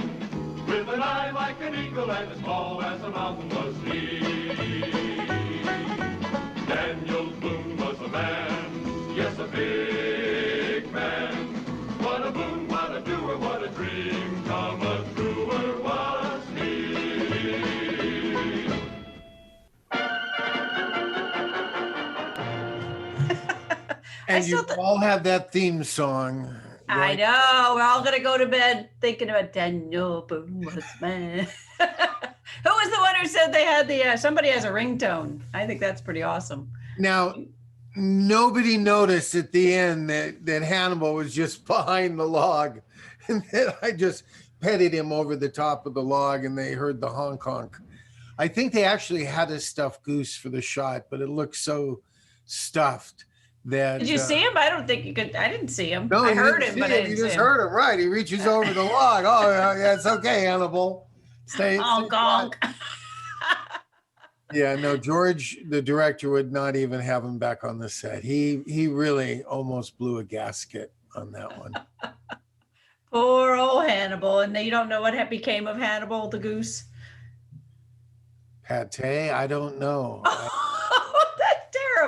with an eye like an eagle and as tall as a mountain was he. Daniel Boone was a man, yes, a big man. What a boon, what a doer, what a dream come a truer was he. And you all have that theme song. I know. We're all going to go to bed thinking about Daniel Boone was man. Who was the one who said they had the, somebody has a ringtone? I think that's pretty awesome. Now, nobody noticed at the end that Hannibal was just behind the log. And then I just petted him over the top of the log and they heard the honk honk. I think they actually had a stuffed goose for the shot, but it looked so stuffed that. Did you see him? I don't think you could. I didn't see him. No, I heard him, but I didn't you see just him. heard him, right? He reaches over the log. Oh, yeah, it's okay, Hannibal. Stay. Honk honk. Yeah, no, George, the director, would not even have him back on the set. He really almost blew a gasket on that one. Poor old Hannibal. And you don't know what became of Hannibal the goose? Pate, I don't know.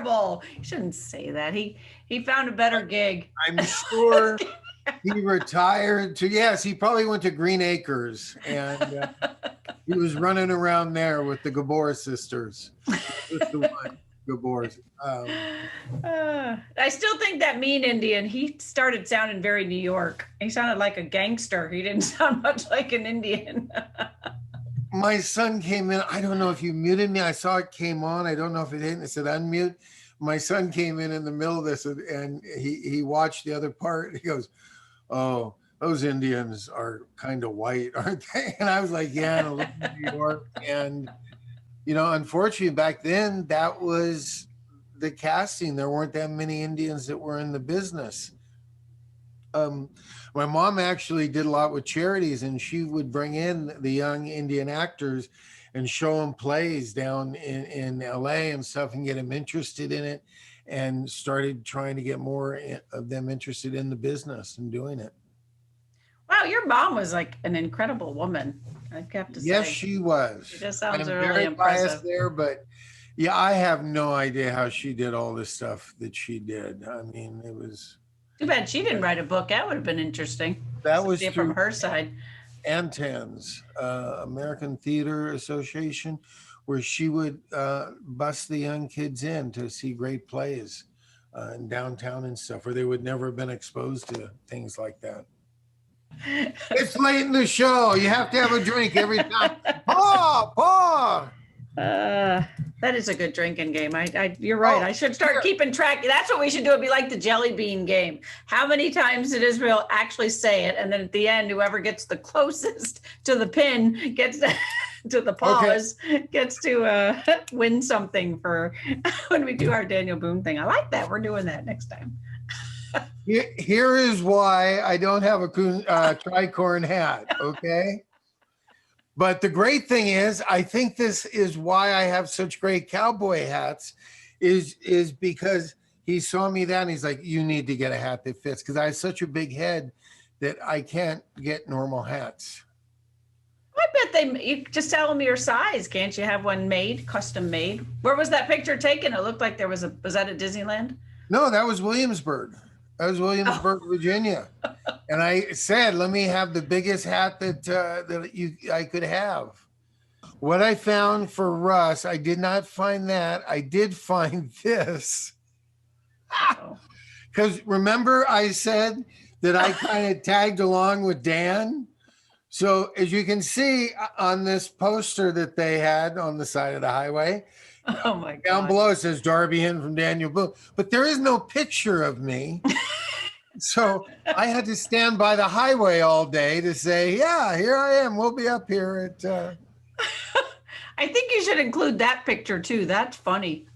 terrible. You shouldn't say that. He found a better gig. I'm sure he retired to, yes, he probably went to Green Acres, and he was running around there with the Gabor sisters. With the one, Gabor. I still think that mean Indian, he started sounding very New York. He sounded like a gangster. He didn't sound much like an Indian. My son came in. I don't know if you muted me. I saw it came on. I don't know if it hit. It said unmute. My son came in the middle of this, and he watched the other part. He goes, "Oh, those Indians are kind of white, aren't they?" And I was like, "Yeah, and I live in New York." And unfortunately, back then that was the casting. There weren't that many Indians that were in the business. My mom actually did a lot with charities, and she would bring in the young Indian actors and show them plays down in LA and stuff, and get them interested in it, and started trying to get more of them interested in the business and doing it. Wow, your mom was like an incredible woman, I have to say. Yes, she was. She just sounds I'm really very impressive biased there, but yeah, I have no idea how she did all the stuff that she did. I mean, it was too bad she didn't write a book. That would have been interesting. That was from her side. ANTANS, American Theater Association, where she would bus the young kids in to see great plays in downtown and stuff, where they would never have been exposed to things like that. It's late in the show. You have to have a drink every time. Paw! That is a good drinking game. You're right. I should start keeping track. That's what we should do. It'd be like the jelly bean game. How many times did Israel actually say it? And then at the end, whoever gets the closest to the pin gets to the pause, gets to win something for when we do our Daniel Boone thing. I like that. We're doing that next time. Here is why I don't have a tricorn hat, okay? But the great thing is, I think this is why I have such great cowboy hats, is because he saw me that and he's like, you need to get a hat that fits, because I have such a big head that I can't get normal hats. I bet you just tell them your size. Can't you have one made, custom made? Where was that picture taken? It looked like was that at Disneyland? No, that was Williamsburg. That was Williamsburg, Virginia. And I said, let me have the biggest hat that I could have. What I found for Russ, I did not find that. I did find this. Because remember I said that I kind of tagged along with Dan? So as you can see on this poster that they had on the side of the highway, oh my God. Down below it says Darby Hinton from Daniel Boone, but there is no picture of me. So I had to stand by the highway all day to say, yeah, here I am. We'll be up here at. I think you should include that picture too. That's funny.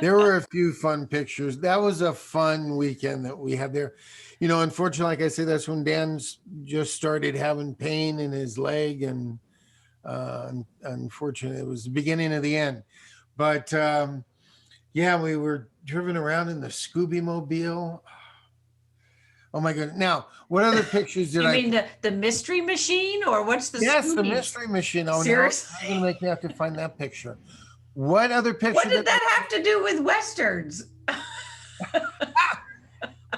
There were a few fun pictures. That was a fun weekend that we had there. Unfortunately, like I said, that's when Dan just started having pain in his leg, and unfortunately, it was the beginning of the end. But yeah, we were driven around in the Scooby Mobile. Oh my God! Now, what other pictures did you mean the Mystery Machine, or what's the? Yes, Scooby? the Mystery Machine. Oh, seriously? Now, you're gonna make me have to find that picture. What other picture? What did that have to do with Westerns?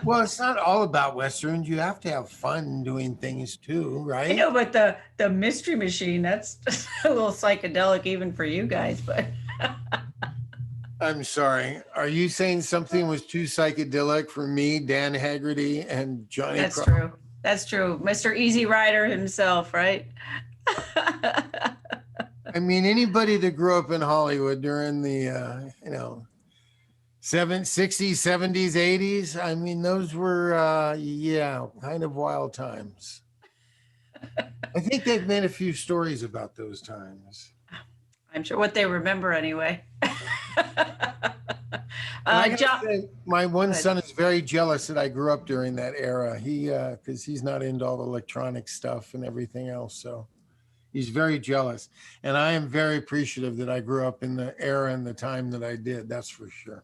Well, it's not all about Westerns. You have to have fun doing things too, right? I know, but the Mystery Machine, that's a little psychedelic even for you guys, but. I'm sorry. Are you saying something was too psychedelic for me, Dan Haggerty, and Johnny? That's true. That's true. Mr. Easy Rider himself, right? I mean, anybody that grew up in Hollywood during the, 60s, 70s, 80s, I mean, those were, kind of wild times. I think they've made a few stories about those times. I'm sure what they remember anyway. My one son is very jealous that I grew up during that era. Because he's not into all the electronic stuff and everything else. So he's very jealous. And I am very appreciative that I grew up in the era and the time that I did. That's for sure.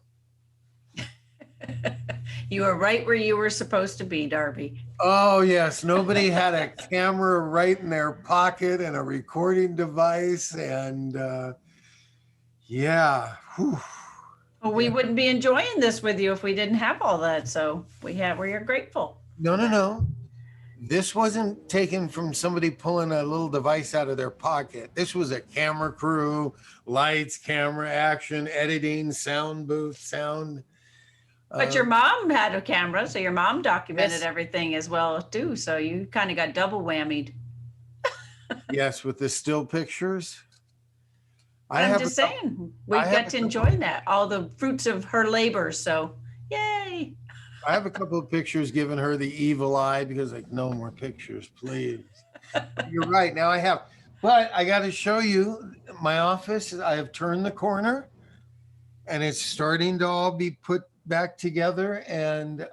You were right where you were supposed to be, Darby. Oh, yes. Nobody had a camera right in their pocket and a recording device. And yeah. Whew. Well, we wouldn't be enjoying this with you if we didn't have all that. So we're grateful. No. This wasn't taken from somebody pulling a little device out of their pocket. This was a camera crew, lights, camera, action, editing, sound booth, sound. But your mom had a camera, so your mom documented Yes. everything as well too. So you kind of got double whammied. Yes, with the still pictures. I'm just saying, we get to enjoy that, all the fruits of her labor. So yay. I have a couple of pictures giving her the evil eye because like, no more pictures, please. You're right. Now I have, but I got to show you my office. I have turned the corner and it's starting to all be put back together. And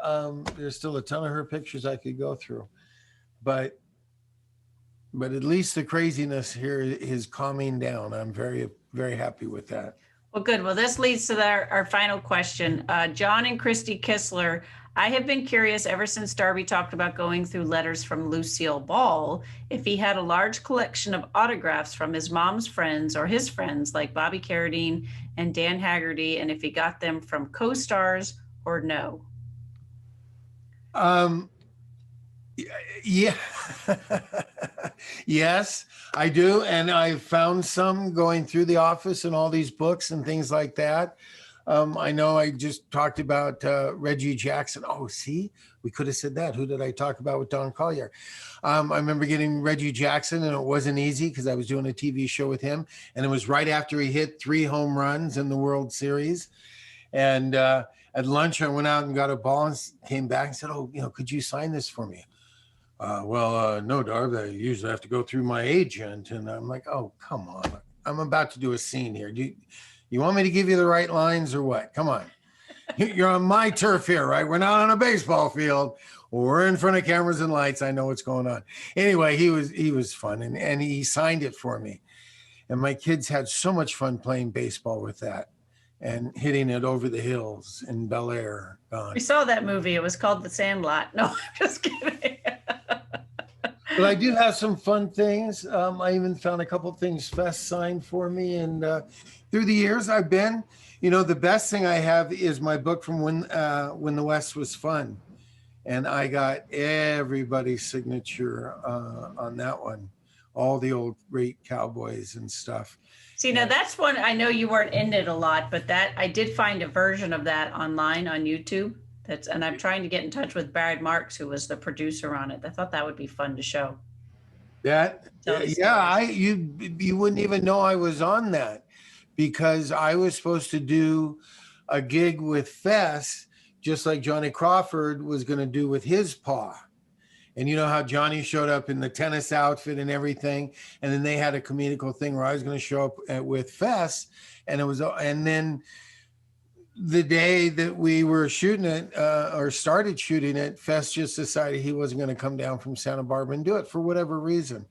there's still a ton of her pictures I could go through, but at least the craziness here is calming down. I'm very, very happy with that. Well, good. Well, this leads to our final question. John and Christy Kistler, I have been curious ever since Darby talked about going through letters from Lucille Ball, if he had a large collection of autographs from his mom's friends or his friends like Bobby Carradine and Dan Haggerty, and if he got them from co-stars or no. Yeah. Yes, I do. And I found some going through the office and all these books and things like that. I know I just talked about Reggie Jackson. Oh, see, we could have said that. Who did I talk about with Don Collier? I remember getting Reggie Jackson, and it wasn't easy because I was doing a TV show with him. And it was right after he hit 3 home runs in the World Series. And at lunch, I went out and got a ball and came back and said, oh, could you sign this for me? No, Darb, I usually have to go through my agent. And I'm like, oh, come on. I'm about to do a scene here. You want me to give you the right lines or what? Come on. You're on my turf here, right? We're not on a baseball field. We're in front of cameras and lights. I know what's going on. Anyway, he was fun and he signed it for me. And my kids had so much fun playing baseball with that and hitting it over the hills in Bel Air. We saw that movie. It was called The Sandlot. No, I'm just kidding. But I do have some fun things. I even found a couple of things Fess signed for me. And through the years I've been, the best thing I have is my book from When the West Was Fun. And I got everybody's signature on that one. All the old great cowboys and stuff. See, now that's one, I know you weren't in it a lot, but that I did find a version of that online on YouTube. And I'm trying to get in touch with Barrett Marks, who was the producer on it. I thought that would be fun to show. You wouldn't even know I was on that because I was supposed to do a gig with Fess, just like Johnny Crawford was going to do with his pa. And you know how Johnny showed up in the tennis outfit and everything. And then they had a comedical thing where I was going to show up with Fess. And then the day that we were shooting it or started shooting it, Fess just decided he wasn't going to come down from Santa Barbara and do it for whatever reason.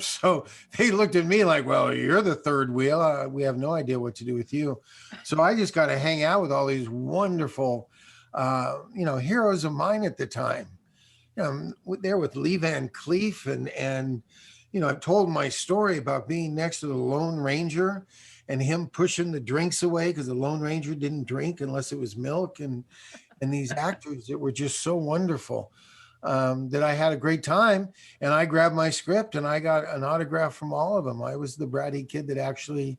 So they looked at me like, well, you're the third wheel. We have no idea what to do with you. So I just got to hang out with all these wonderful, heroes of mine at the time. There with Lee Van Cleef and I've told my story about being next to the Lone Ranger and him pushing the drinks away because the Lone Ranger didn't drink unless it was milk, and these actors that were just so wonderful that I had a great time. And I grabbed my script and I got an autograph from all of them. I was the bratty kid that actually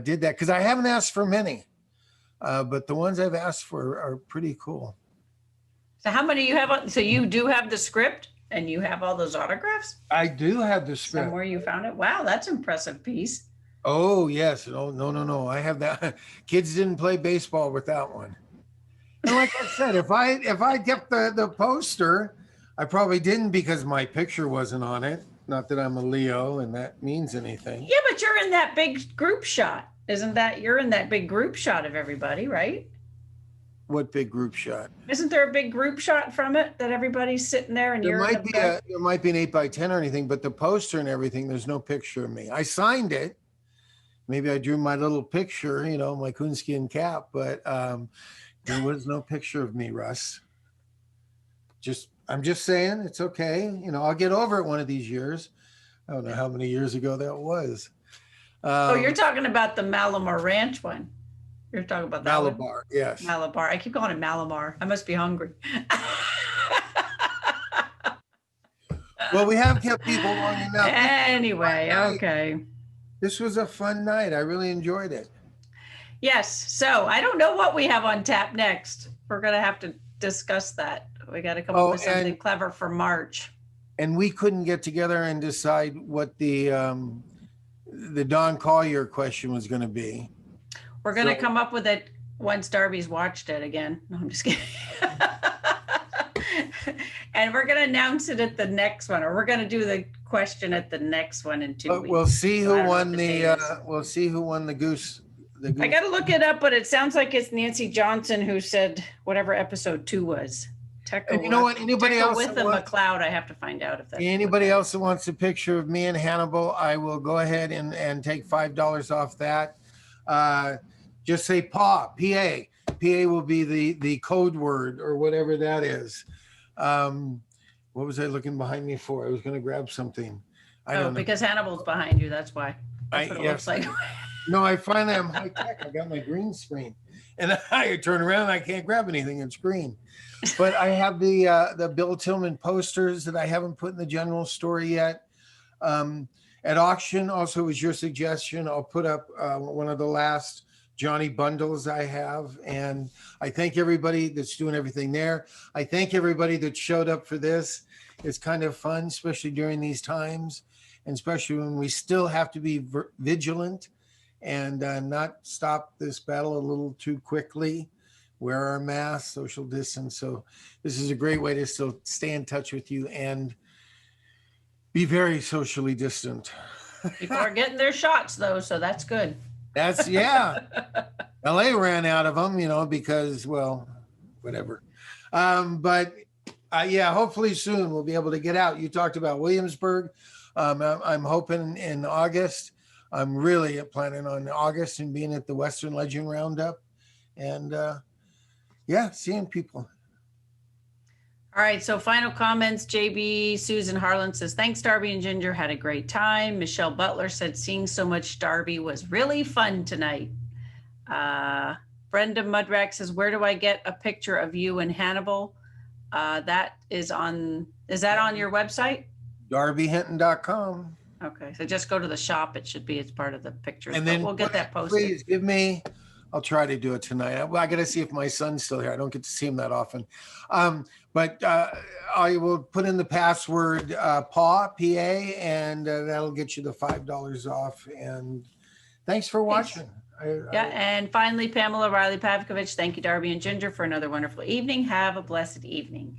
did that because I haven't asked for many, but the ones I've asked for are pretty cool. So how many you have? So you do have the script and you have all those autographs? I do have the script. Somewhere you found it? Wow, that's an impressive piece. Oh, yes. No. I have that. Kids didn't play baseball with that one. And like I said, if I kept the poster, I probably didn't because my picture wasn't on it. Not that I'm a Leo and that means anything. Yeah, but you're in that big group shot. You're in that big group shot of everybody, right? What big group shot? Isn't there a big group shot from it that everybody's sitting there and there might be an 8x10 or anything, but the poster and everything, there's no picture of me. I signed it. Maybe I drew my little picture, my coonskin cap, but there was no picture of me, Russ. I'm just saying it's okay. I'll get over it one of these years. I don't know how many years ago that was. You're talking about the Malamar Ranch one. You're talking about that one? Malabar, yes. Malabar. I keep calling it Malamar. I must be hungry. Well, we have kept people long enough. Anyway, okay. This was a fun night. I really enjoyed it. Yes. So I don't know what we have on tap next. We're going to have to discuss that. We got to come up with something clever for March. And we couldn't get together and decide what the Don Collier question was going to be. We're going to come up with it once Darby's watched it again. No, I'm just kidding. And we're going to announce it at the next one, or we're going to do the question at the next one in 2 weeks. We'll see who won the goose. I got to look it up, but it sounds like it's Nancy Johnson who said whatever episode 2 was. And you know what? Anybody else with the McLeod? I have to find out if that's anybody else that wants a picture of me and Hannibal. I will go ahead and take $5 off that. Just say PA. PA will be the code word or whatever that is. What was I looking behind me for? I was going to grab something. I don't know. Because Hannibal's behind you. That's why. That's what it looks like. No, I finally am high tech. I got my green screen, and I turn around and I can't grab anything. It's green. But I have the Bill Tillman posters that I haven't put in the general store yet. At auction, also was your suggestion. I'll put up one of the last Johnny bundles I have. And I thank everybody that's doing everything there. I thank everybody that showed up for this. It's kind of fun, especially during these times, and especially when we still have to be vigilant and not stop this battle a little too quickly. Wear our masks, social distance. So this is a great way to still stay in touch with you and be very socially distant. People are getting their shots though, so that's good. That's, yeah. LA ran out of them, because, well, whatever. But yeah, hopefully soon we'll be able to get out. You talked about Williamsburg. I'm hoping in August. I'm really planning on August and being at the Western Legend Roundup. And yeah, seeing people. All right, so final comments. JB Susan Harlan says, thanks, Darby and Ginger. Had a great time. Michelle Butler said, seeing so much Darby was really fun tonight. Brenda Mudrack says, where do I get a picture of you and Hannibal? Is that on your website? DarbyHinton.com. Okay, so just go to the shop. It should be, it's part of the pictures. And then we'll get that posted. Please give me, I'll try to do it tonight. I got to see if my son's still here. I don't get to see him that often. But I will put in the password PA, P-A, and that'll get you the $5 off. And thanks for watching. And finally, Pamela Riley Pavkovich, thank you, Darby and Ginger, for another wonderful evening. Have a blessed evening.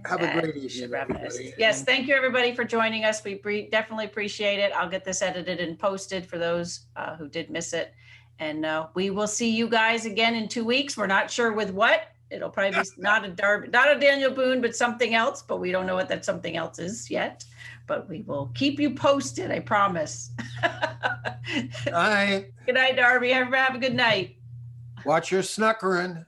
Have a great evening, everybody. Yes, thank you, everybody, for joining us. We definitely appreciate it. I'll get this edited and posted for those who did miss it. And we will see you guys again in 2 weeks. We're not sure with what. It'll probably be not a Daniel Boone, but something else. But we don't know what that something else is yet. But we will keep you posted, I promise. All right. Good night, Darby. Have a good night. Watch your snuckering.